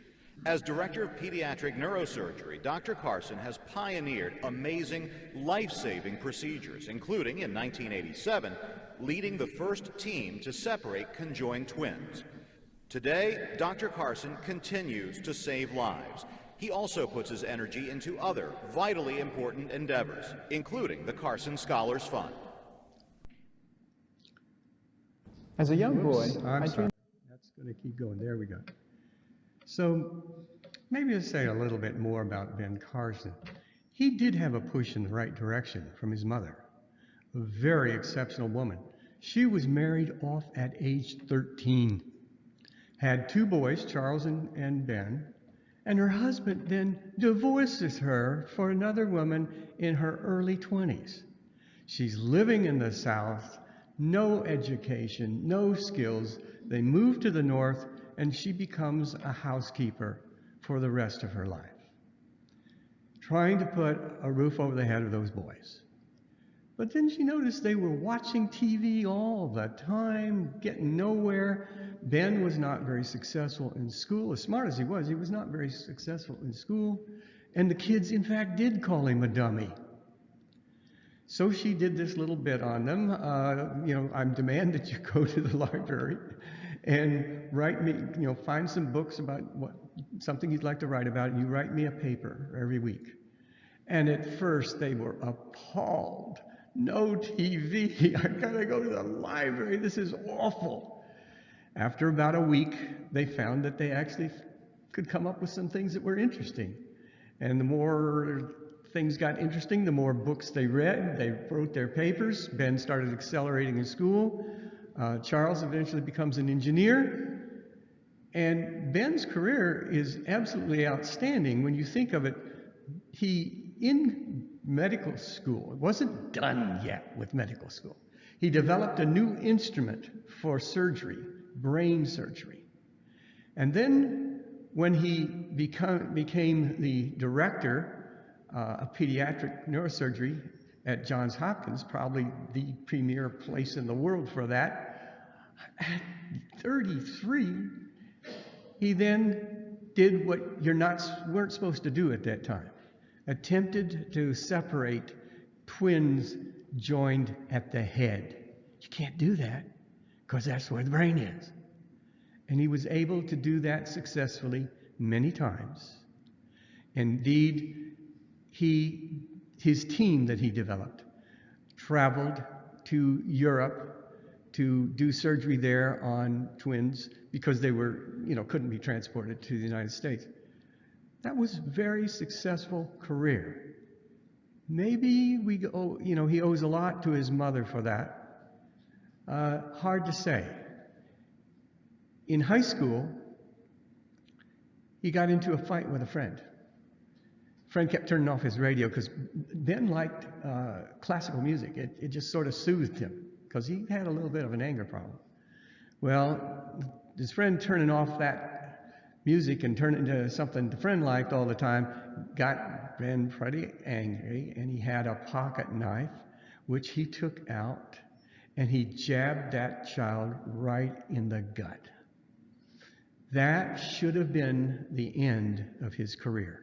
S12: As director of pediatric neurosurgery, Dr. Carson has pioneered amazing, life-saving procedures, including in 1987, leading the first team to separate conjoined twins. Today, Dr. Carson continues to save lives. He also puts his energy into other vitally important endeavors, including the Carson Scholars Fund.
S11: As a young boy,
S1: I'm
S11: I
S1: sorry.
S11: dreamed.
S1: That's going to keep going. There we go. So maybe let's say a little bit more about Ben Carson. He did have a push in the right direction from his mother, a very exceptional woman. She was married off at age 13, had 2 boys, Charles and Ben, and her husband then divorces her for another woman in her early 20s. She's living in the South, no education, no skills. They move to the North, and she becomes a housekeeper for the rest of her life, trying to put a roof over the head of those boys. But then she noticed they were watching TV all the time, getting nowhere. Ben was not very successful in school. As smart as he was not very successful in school. And the kids, in fact, did call him a dummy. So she did this little bit on them. I demand that you go to the library and write me, find some books about something you'd like to write about, and you write me a paper every week. And at first they were appalled. No TV, I gotta go to the library, this is awful. After about a week, they found that they actually could come up with some things that were interesting. And the more things got interesting, the more books they read. They wrote their papers. Ben started accelerating in school. Charles eventually becomes an engineer. And Ben's career is absolutely outstanding. When you think of it, in medical school, it wasn't done yet with medical school. He developed a new instrument for surgery, brain surgery. And then when he became the director of pediatric neurosurgery at Johns Hopkins, probably the premier place in the world for that, at 33, he then did what you weren't supposed to do at that time. Attempted to separate twins joined at the head. You can't do that because that's where the brain is. And he was able to do that successfully many times. Indeed, his team that he developed traveled to Europe to do surgery there on twins because they couldn't be transported to the United States. That was a very successful career. Maybe he owes a lot to his mother for that. Hard to say. In high school, he got into a fight with a friend. Friend kept turning off his radio because Ben liked classical music. It just sort of soothed him because he had a little bit of an anger problem. Well, his friend turning off that music and turning into something the friend liked all the time got Ben pretty angry, and he had a pocket knife, which he took out, and he jabbed that child right in the gut. That should have been the end of his career.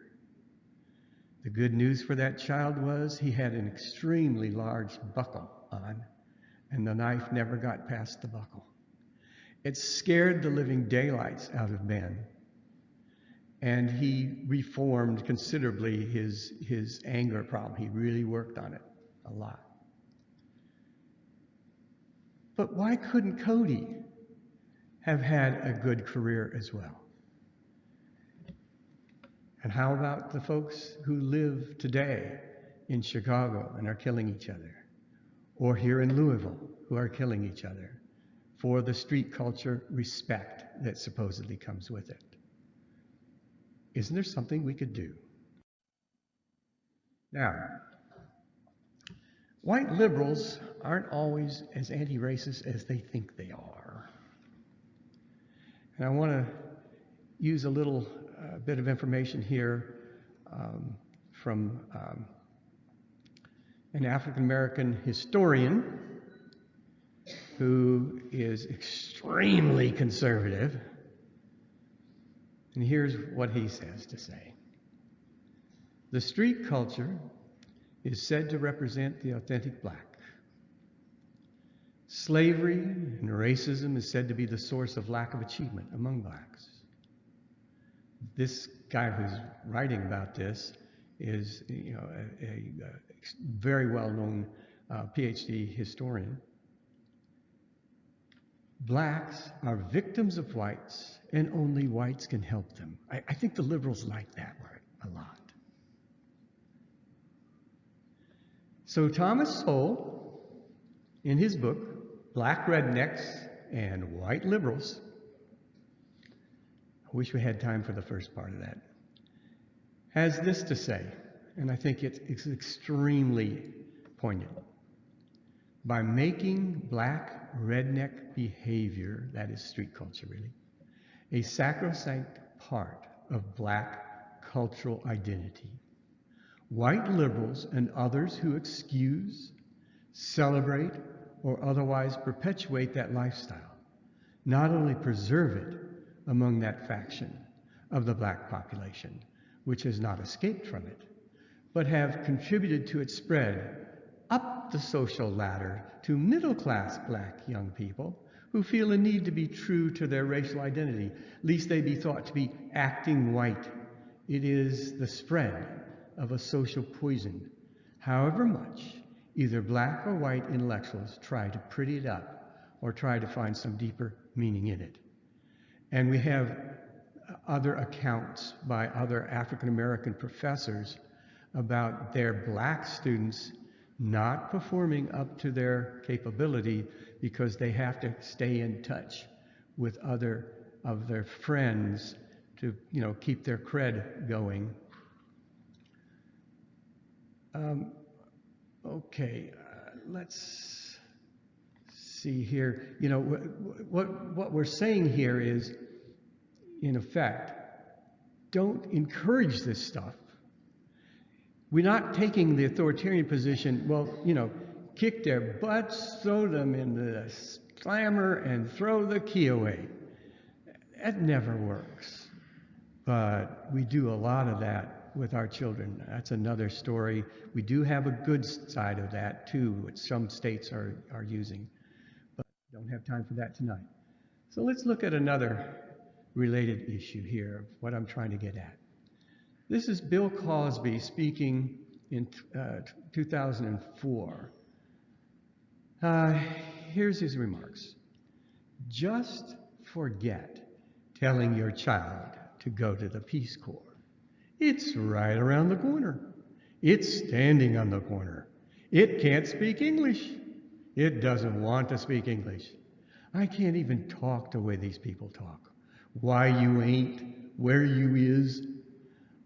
S1: The good news for that child was he had an extremely large buckle on, and the knife never got past the buckle. It scared the living daylights out of Ben, and he reformed considerably his anger problem. He really worked on it a lot. But why couldn't Cody have had a good career as well? And how about the folks who live today in Chicago and are killing each other? Or here in Louisville, who are killing each other for the street culture respect that supposedly comes with it? Isn't there something we could do? Now, white liberals aren't always as anti-racist as they think they are. And I want to use a little bit of information here from an African-American historian who is extremely conservative. And here's what he says to say. The street culture is said to represent the authentic black. Slavery and racism is said to be the source of lack of achievement among blacks. This guy who's writing about this is, a very well-known PhD historian. Blacks are victims of whites, and only whites can help them. I think the liberals like that word a lot. So Thomas Sowell, in his book, Black Rednecks and White Liberals, I wish we had time for the first part of that, has this to say, and I think it's extremely poignant. By making black redneck behavior, that is street culture really, a sacrosanct part of black cultural identity, white liberals and others who excuse, celebrate, or otherwise perpetuate that lifestyle not only preserve it among that faction of the black population, which has not escaped from it, but have contributed to its spread up the social ladder to middle-class black young people who feel a need to be true to their racial identity, lest they be thought to be acting white. It is the spread of a social poison, however much either black or white intellectuals try to pretty it up or try to find some deeper meaning in it. And we have other accounts by other African American professors about their black students not performing up to their capability because they have to stay in touch with other of their friends to, keep their cred going. Okay, let's see here. What we're saying here is, in effect, don't encourage this stuff. We're not taking the authoritarian position, kick their butts, throw them in the slammer, and throw the key away. That never works. But we do a lot of that with our children. That's another story. We do have a good side of that, too, which some states are using. But don't have time for that tonight. So let's look at another related issue here of what I'm trying to get at. This is Bill Cosby speaking in 2004. Here's his remarks. Just forget telling your child to go to the Peace Corps. It's right around the corner. It's standing on the corner. It can't speak English. It doesn't want to speak English. I can't even talk the way these people talk. Why you ain't, where you is.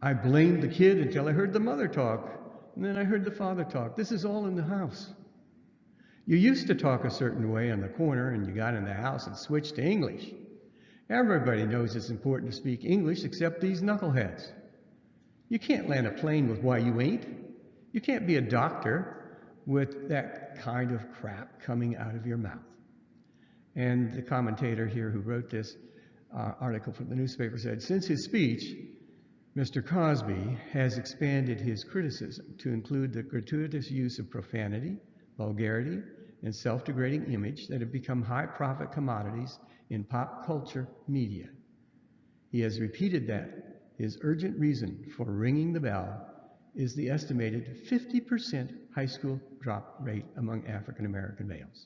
S1: I blamed the kid until I heard the mother talk, and then I heard the father talk. This is all in the house. You used to talk a certain way on the corner, and you got in the house and switched to English. Everybody knows it's important to speak English except these knuckleheads. You can't land a plane with why you ain't. You can't be a doctor with that kind of crap coming out of your mouth. And the commentator here who wrote this article from the newspaper said, since his speech, Mr. Cosby has expanded his criticism to include the gratuitous use of profanity, vulgarity, and self-degrading image that have become high-profit commodities in pop culture media. He has repeated that his urgent reason for ringing the bell is the estimated 50% high school drop rate among African American males.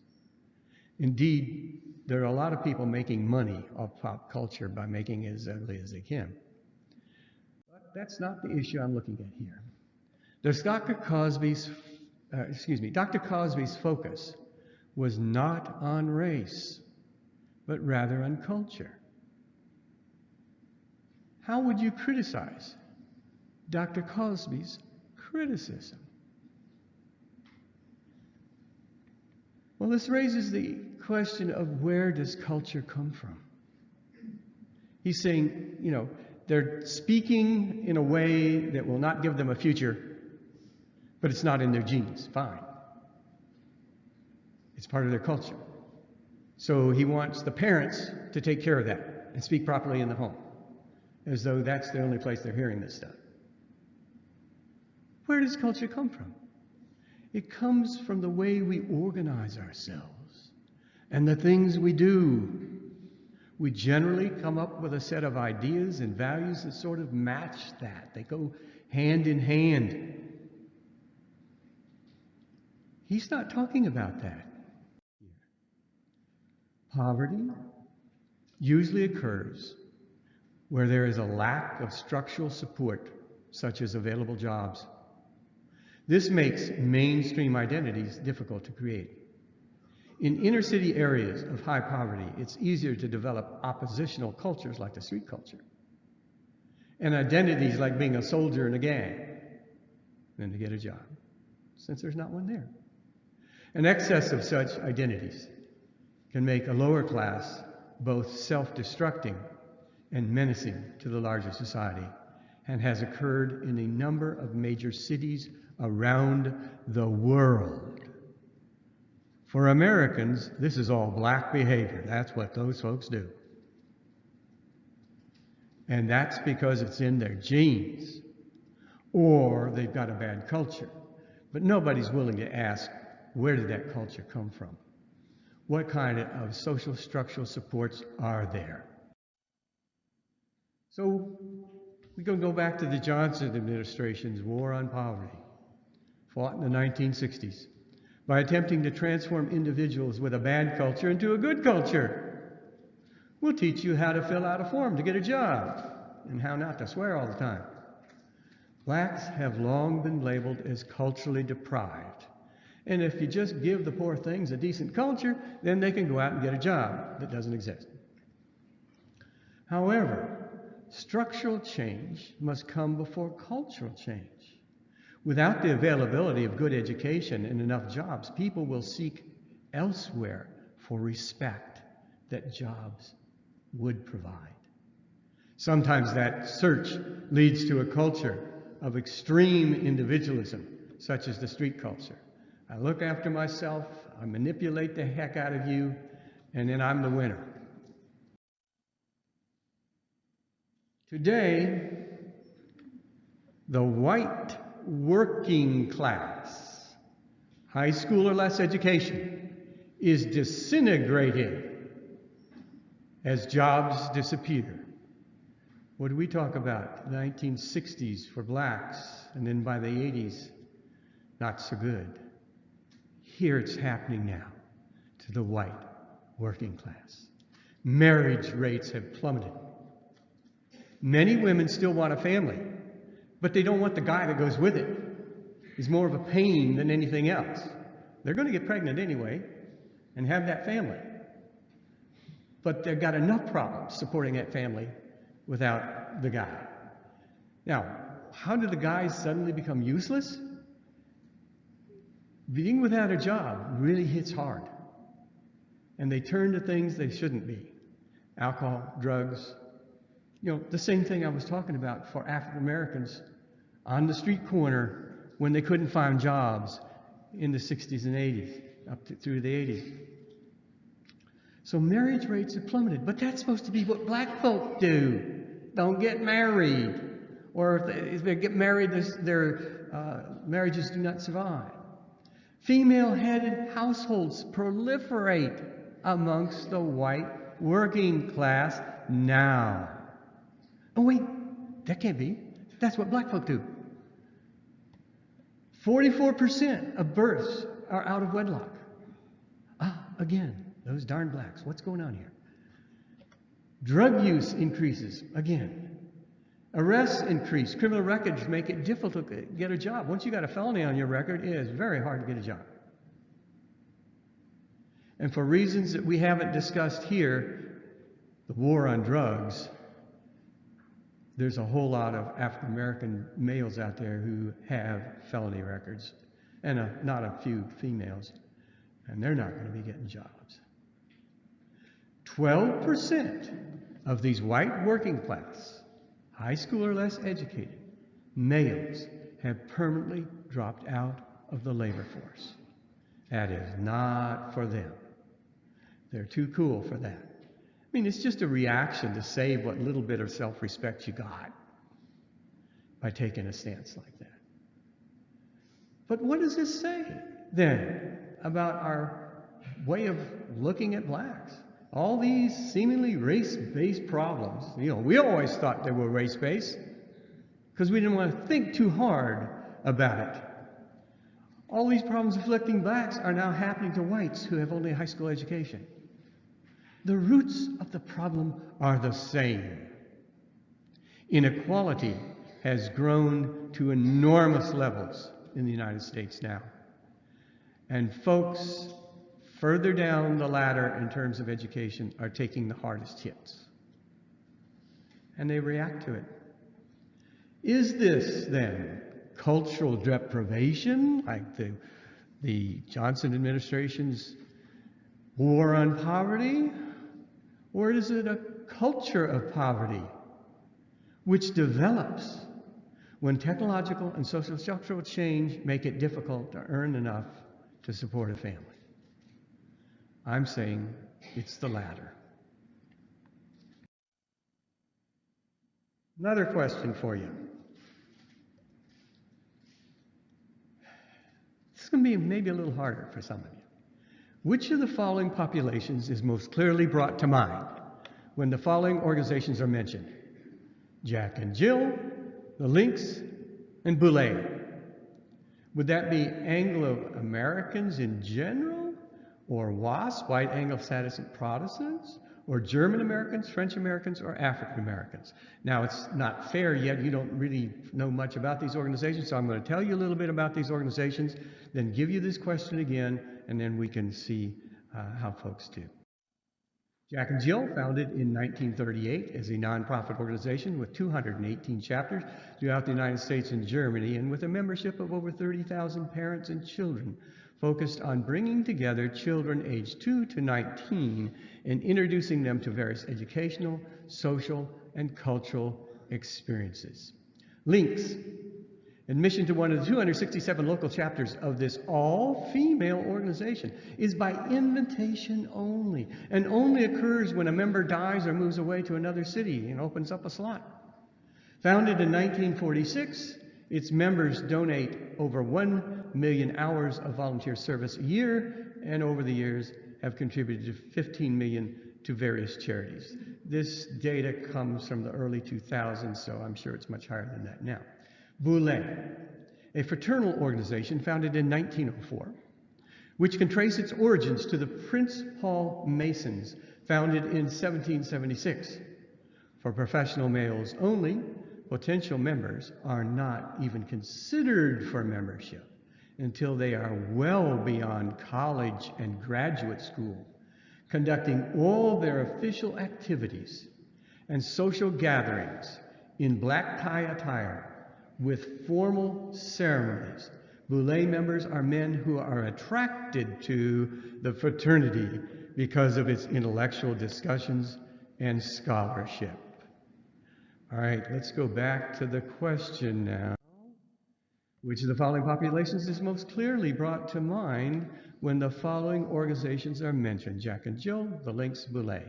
S1: Indeed, there are a lot of people making money off pop culture by making it as ugly as they can. But that's not the issue I'm looking at here. Dr. Cosby's focus was not on race, but rather on culture. How would you criticize Dr. Cosby's criticism? Well, this raises the question of where does culture come from? He's saying, they're speaking in a way that will not give them a future, but it's not in their genes. Fine. It's part of their culture. So he wants the parents to take care of that and speak properly in the home, as though that's the only place they're hearing this stuff. Where does culture come from? It comes from the way we organize ourselves and the things we do. We generally come up with a set of ideas and values that sort of match that. They go hand in hand. He's not talking about that. Poverty usually occurs where there is a lack of structural support, such as available jobs. This makes mainstream identities difficult to create. In inner city areas of high poverty, it's easier to develop oppositional cultures like the street culture, and identities like being a soldier in a gang, than to get a job, since there's not one there. An excess of such identities can make a lower class both self-destructing and menacing to the larger society, and has occurred in a number of major cities around the world. For Americans, this is all black behavior. That's what those folks do. And that's because it's in their genes, or they've got a bad culture. But nobody's willing to ask, where did that culture come from? What kind of social structural supports are there? So we can go back to the Johnson administration's war on poverty, fought in the 1960s, by attempting to transform individuals with a bad culture into a good culture. We'll teach you how to fill out a form to get a job, and how not to swear all the time. Blacks have long been labeled as culturally deprived. And if you just give the poor things a decent culture, then they can go out and get a job that doesn't exist. However, structural change must come before cultural change. Without the availability of good education and enough jobs, people will seek elsewhere for respect that jobs would provide. Sometimes that search leads to a culture of extreme individualism, such as the street culture. I look after myself, I manipulate the heck out of you, and then I'm the winner. Today, the white working class, high school or less education, is disintegrating as jobs disappear. What do we talk about? The 1960s for blacks, and then by the 80s, not so good. Here it's happening now to the white working class. Marriage rates have plummeted. Many women still want a family, but they don't want the guy that goes with it. He's more of a pain than anything else. They're going to get pregnant anyway and have that family. But they've got enough problems supporting that family without the guy. Now, how do the guys suddenly become useless? Being without a job really hits hard. And they turn to things they shouldn't be. Alcohol, drugs. You know, the same thing I was talking about for African Americans on the street corner when they couldn't find jobs in the 60s and 80s, through the 80s. So marriage rates have plummeted, but that's supposed to be what black folk do. Don't get married. Or if they get married, their marriages do not survive. Female-headed households proliferate amongst the white working class now. Oh wait, that can't be. That's what black folk do. 44% of births are out of wedlock. Again, those darn blacks. What's going on here? Drug use increases again. Arrests increase. Criminal records make it difficult to get a job. Once you got a felony on your record, it is very hard to get a job. And for reasons that we haven't discussed here, the war on drugs, there's a whole lot of African American males out there who have felony records, and not a few females, and they're not going to be getting jobs. 12% of these white working class, high school or less educated males have permanently dropped out of the labor force. That is not for them. They're too cool for that. I mean, it's just a reaction to save what little bit of self-respect you got by taking a stance like that. But what does this say, then, about our way of looking at blacks? all these seemingly race-based problems, we always thought they were race-based because we didn't want to think too hard about it. All these problems afflicting blacks are now happening to whites who have only a high school education. The roots of the problem are the same. Inequality has grown to enormous levels in the United States now. And folks further down the ladder in terms of education are taking the hardest hits. And they react to it. Is this, then, cultural deprivation, like the Johnson administration's war on poverty? Or is it a culture of poverty which develops when technological and social structural change make it difficult to earn enough to support a family? I'm saying it's the latter. Another question for you. This is going to be maybe a little harder for some of you. Which of the following populations is most clearly brought to mind when the following organizations are mentioned? Jack and Jill, the Lynx, and Boulay. Would that be Anglo-Americans in general, or WASP, White Anglo-Saxon Protestants, or German Americans, French Americans, or African Americans? Now, it's not fair yet. You don't really know much about these organizations, so I'm going to tell you a little bit about these organizations, then give you this question again, and then we can see how folks do. Jack and Jill, founded in 1938 as a nonprofit organization with 218 chapters throughout the United States and Germany, and with a membership of over 30,000 parents and children, focused on bringing together children aged 2 to 19 and introducing them to various educational, social, and cultural experiences. Links. Admission to one of the 267 local chapters of this all-female organization is by invitation only, and only occurs when a member dies or moves away to another city and opens up a slot. Founded in 1946, its members donate over 1 million hours of volunteer service a year, and over the years have contributed 15 million to various charities. This data comes from the early 2000s, so I'm sure it's much higher than that now. Boulay, a fraternal organization founded in 1904, which can trace its origins to the Prince Hall Masons, founded in 1776. For professional males only, potential members are not even considered for membership until they are well beyond college and graduate school, conducting all their official activities and social gatherings in black tie attire with formal ceremonies. Boulay members are men who are attracted to the fraternity because of its intellectual discussions and scholarship. All right, let's go back to the question now. Which of the following populations is most clearly brought to mind when the following organizations are mentioned? Jack and Jill, the Lynx, Boulay.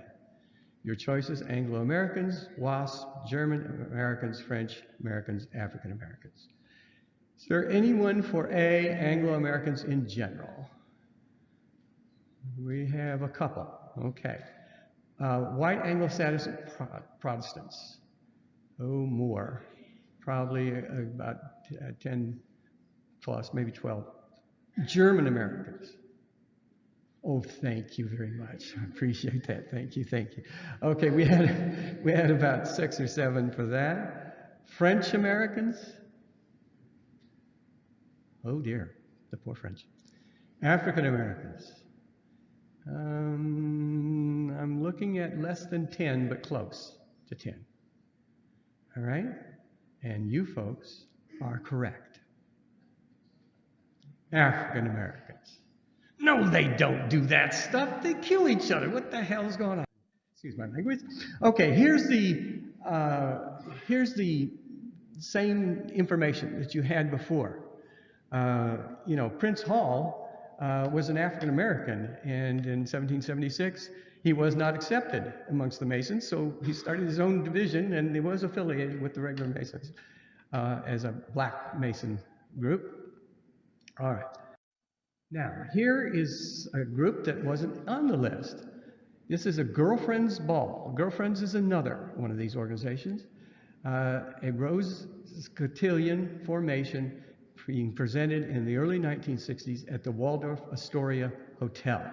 S1: Your choices: Anglo-Americans, WASP, German Americans, French Americans, African Americans. Is there anyone for A, Anglo-Americans in general? We have a couple. Okay. White Anglo-Saxon Protestants. Oh, more. Probably about 10 plus, maybe 12. German Americans. Oh, thank you very much. I appreciate that. Thank you, thank you. Okay, we had about 6 or 7 for that. French Americans. Oh dear, the poor French. African Americans. I'm looking at less than 10, but close to 10. All right? And you folks are correct. African Americans. No, they don't do that stuff. They kill each other. What the hell is going on? Excuse my language. Okay, here's the same information that you had before. Prince Hall was an African American, and in 1776 he was not accepted amongst the Masons, so he started his own division, and he was affiliated with the regular Masons as a black Mason group. All right. Now, here is a group that wasn't on the list. This is a girlfriend's ball. Girlfriends is another one of these organizations. A Rose Cotillion formation being presented in the early 1960s at the Waldorf Astoria Hotel.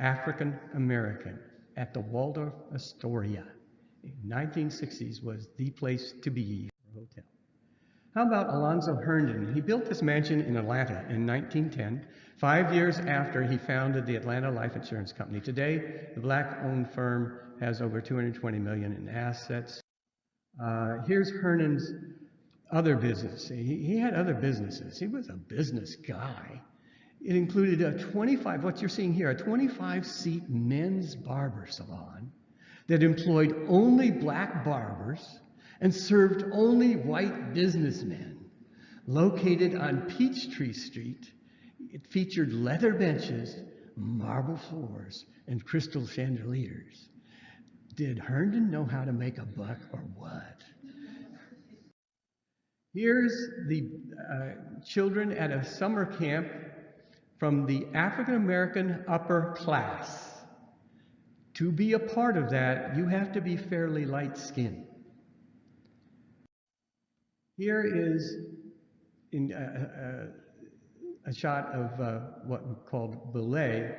S1: African American at the Waldorf Astoria. In 1960s was the place to be for a hotel. How about Alonzo Herndon? He built this mansion in Atlanta in 1910, 5 years after he founded the Atlanta Life Insurance Company. Today, the black-owned firm has over $220 million in assets. Here's Herndon's other business. He had other businesses. He was a business guy. It included what you're seeing here, a 25-seat men's barber salon that employed only black barbers and served only white businessmen. Located on Peachtree Street, it featured leather benches, marble floors, and crystal chandeliers. Did Herndon know how to make a buck or what? Here's the children at a summer camp from the African American upper class. To be a part of that, you have to be fairly light-skinned. Here is a shot of what we called ballet.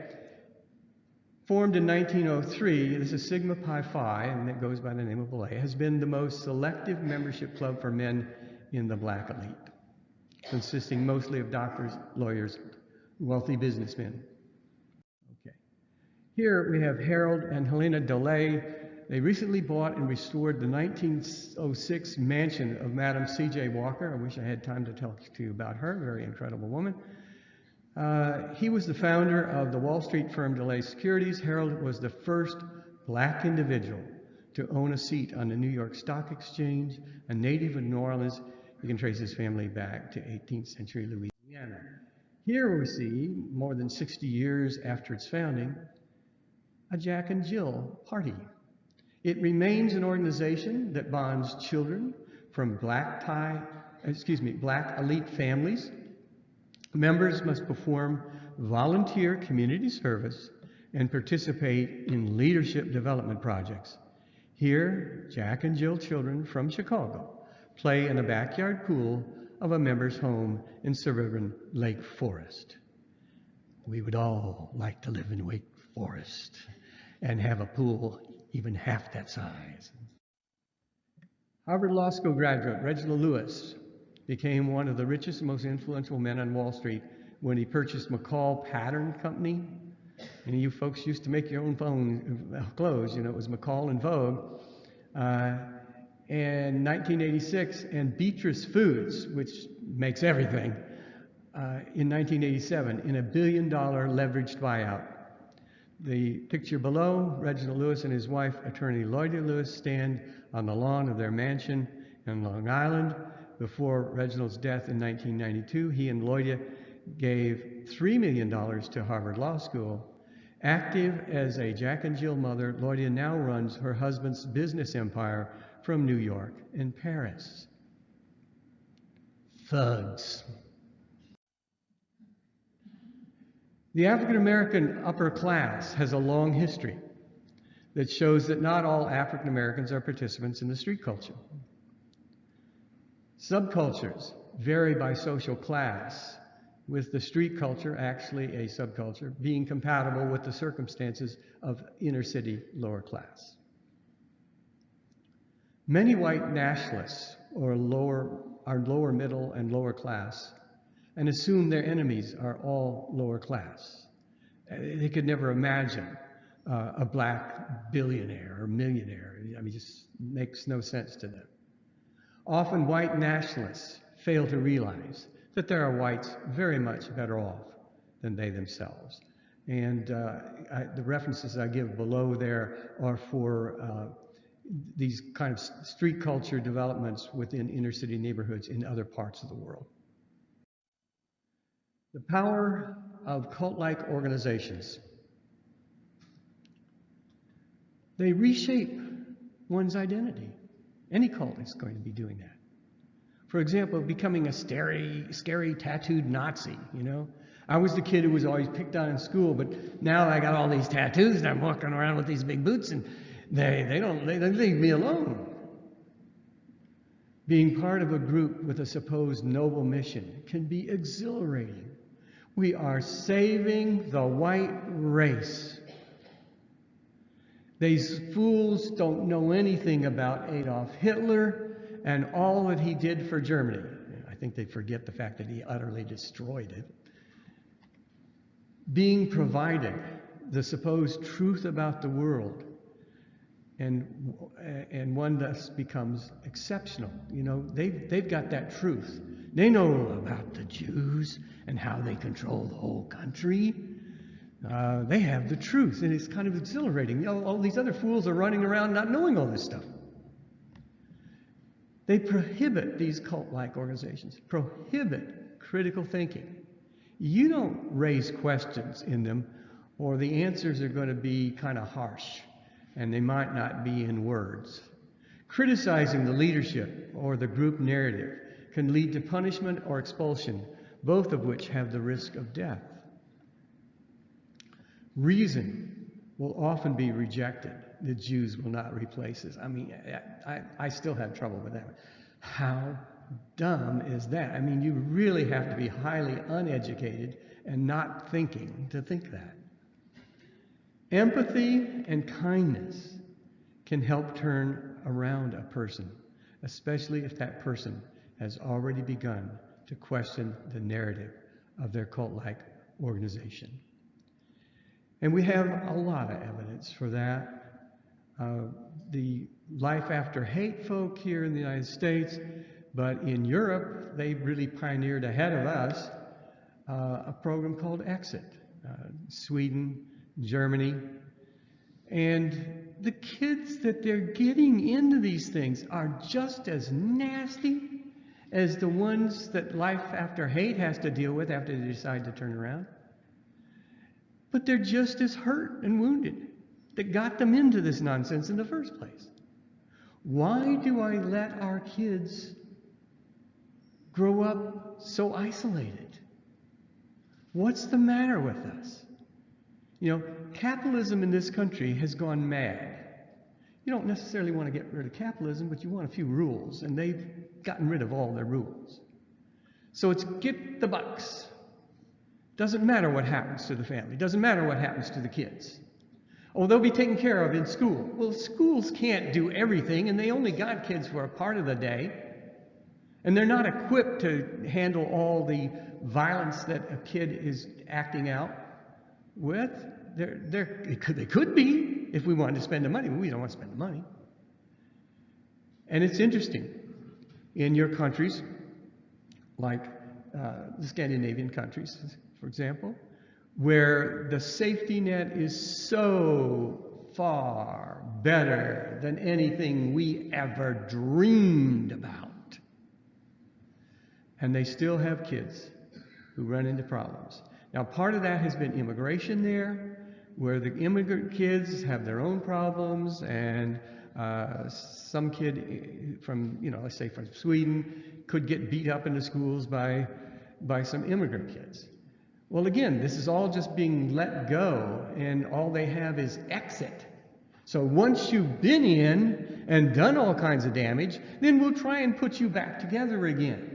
S1: Formed in 1903, this is Sigma Pi Phi, and it goes by the name of ballet, has been the most selective membership club for men in the black elite, consisting mostly of doctors, lawyers, wealthy businessmen. Okay. Here we have Harold and Helena DeLay. They recently bought and restored the 1906 mansion of Madam C.J. Walker. I wish I had time to talk to you about her, very incredible woman. He was the founder of the Wall Street firm DeLay Securities. Harold was the first black individual to own a seat on the New York Stock Exchange, a native of New Orleans. You can trace his family back to 18th century Louisiana. Here we see, more than 60 years after its founding, a Jack and Jill party. It remains an organization that bonds children from black elite families. Members must perform volunteer community service and participate in leadership development projects. Here, Jack and Jill children from Chicago play in a backyard pool of a member's home in suburban Lake Forest. We would all like to live in Wake Forest and have a pool even half that size. Harvard Law School graduate Reginald Lewis became one of the richest and most influential men on Wall Street when he purchased McCall Pattern Company. And you folks used to make your own clothes, it was McCall and Vogue. In 1986, and Beatrice Foods, which makes everything, in 1987, in $1 billion leveraged buyout. The picture below, Reginald Lewis and his wife, attorney Lloydia Lewis, stand on the lawn of their mansion in Long Island. Before Reginald's death in 1992, he and Lloydia gave $3 million to Harvard Law School. Active as a Jack and Jill mother, Lloydia now runs her husband's business empire from New York and Paris. Thugs. The African American upper class has a long history that shows that not all African Americans are participants in the street culture. Subcultures vary by social class, with the street culture, actually a subculture, being compatible with the circumstances of inner city lower class. Many white nationalists are lower middle and lower class and assume their enemies are all lower class. They could never imagine a black billionaire or millionaire. It just makes no sense to them. Often white nationalists fail to realize that there are whites very much better off than they themselves. And the references I give below there are for these kind of street culture developments within inner city neighborhoods in other parts of the world. The power of cult-like organizations. They reshape one's identity. Any cult is going to be doing that. For example, becoming a scary tattooed Nazi, I was the kid who was always picked on in school, but now I got all these tattoos and I'm walking around with these big boots and they leave me alone. Being part of a group with a supposed noble mission can be exhilarating. We are saving the white race. These fools don't know anything about Adolf Hitler and all that he did for Germany. I think they forget the fact that he utterly destroyed it. Being provided the supposed truth about the world, and one thus becomes exceptional. You know, they've got that truth. They know about the Jews and how they control the whole country. They have the truth, and it's kind of exhilarating. You know, all these other fools are running around not knowing all this stuff. They prohibit these cult-like organizations, prohibit critical thinking. You don't raise questions in them, or the answers are going to be kind of harsh, and they might not be in words. Criticizing the leadership or the group narrative can lead to punishment or expulsion, both of which have the risk of death. Reason will often be rejected. The Jews will not replace us. I mean, I still have trouble with that. How dumb is that? I mean, you really have to be highly uneducated and not thinking to think that. Empathy and kindness can help turn around a person, especially if that person has already begun to question the narrative of their cult-like organization. And we have a lot of evidence for that. The Life After Hate folk here in the United States, but in Europe, they really pioneered ahead of us a program called Exit. Sweden, Germany. And the kids that they're getting into these things are just as nasty as the ones that Life After Hate has to deal with after they decide to turn around. But they're just as hurt and wounded that got them into this nonsense in the first place. Why do I let our kids grow up so isolated? What's the matter with us? You know, capitalism in this country has gone mad. You don't necessarily want to get rid of capitalism, but you want a few rules, and they've gotten rid of all their rules. So it's get the bucks. Doesn't matter what happens to the family. Doesn't matter what happens to the kids. Oh, they'll be taken care of in school. Well, schools can't do everything, and they only got kids for a part of the day. And they're not equipped to handle all the violence that a kid is acting out with. They could be if we wanted to spend the money, but we don't want to spend the money. And it's interesting. In your countries, like the Scandinavian countries, for example, where the safety net is so far better than anything we ever dreamed about. And they still have kids who run into problems. Now, part of that has been immigration there, where the immigrant kids have their own problems, and some kid from, let's say from Sweden, could get beat up in the schools by some immigrant kids. Well, again, this is all just being let go, and all they have is exit. So once you've been in and done all kinds of damage, then we'll try and put you back together again.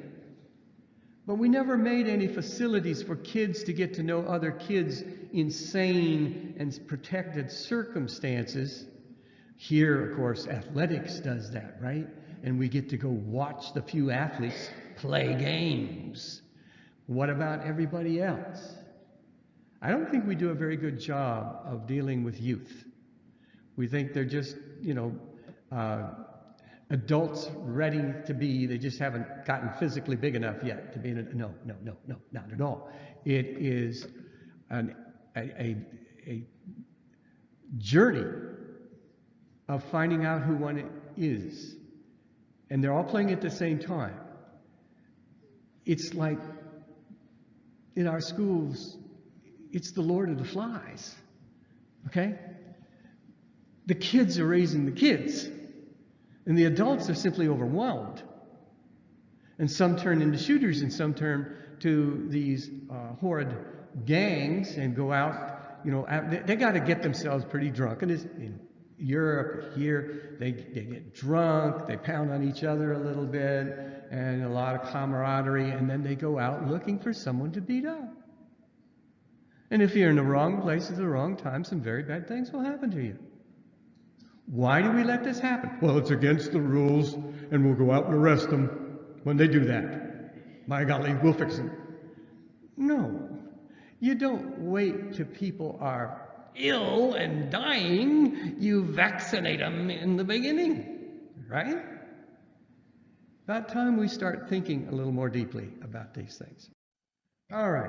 S1: But we never made any facilities for kids to get to know other kids in sane and protected circumstances. Here, of course, athletics does that, right? And we get to go watch the few athletes play games. What about everybody else? I don't think we do a very good job of dealing with youth. We think they're just, adults ready to be, they just haven't gotten physically big enough yet to be in a, no, not at all. It is a journey of finding out who one is. And they're all playing at the same time. It's like in our schools, it's the Lord of the Flies, okay? The kids are raising the kids, and the adults are simply overwhelmed. And some turn into shooters, and some turn to these horrid gangs and go out, you know, they got to get themselves pretty drunk. And in Europe, here, they get drunk, they pound on each other a little bit, and a lot of camaraderie, and then they go out looking for someone to beat up. And if you're in the wrong place at the wrong time, some very bad things will happen to you. Why do we let this happen? Well, it's against the rules, and we'll go out and arrest them when they do that. By golly, we'll fix them. No, you don't wait till people are ill and dying. You vaccinate them in the beginning, right? About time we start thinking a little more deeply about these things. All right.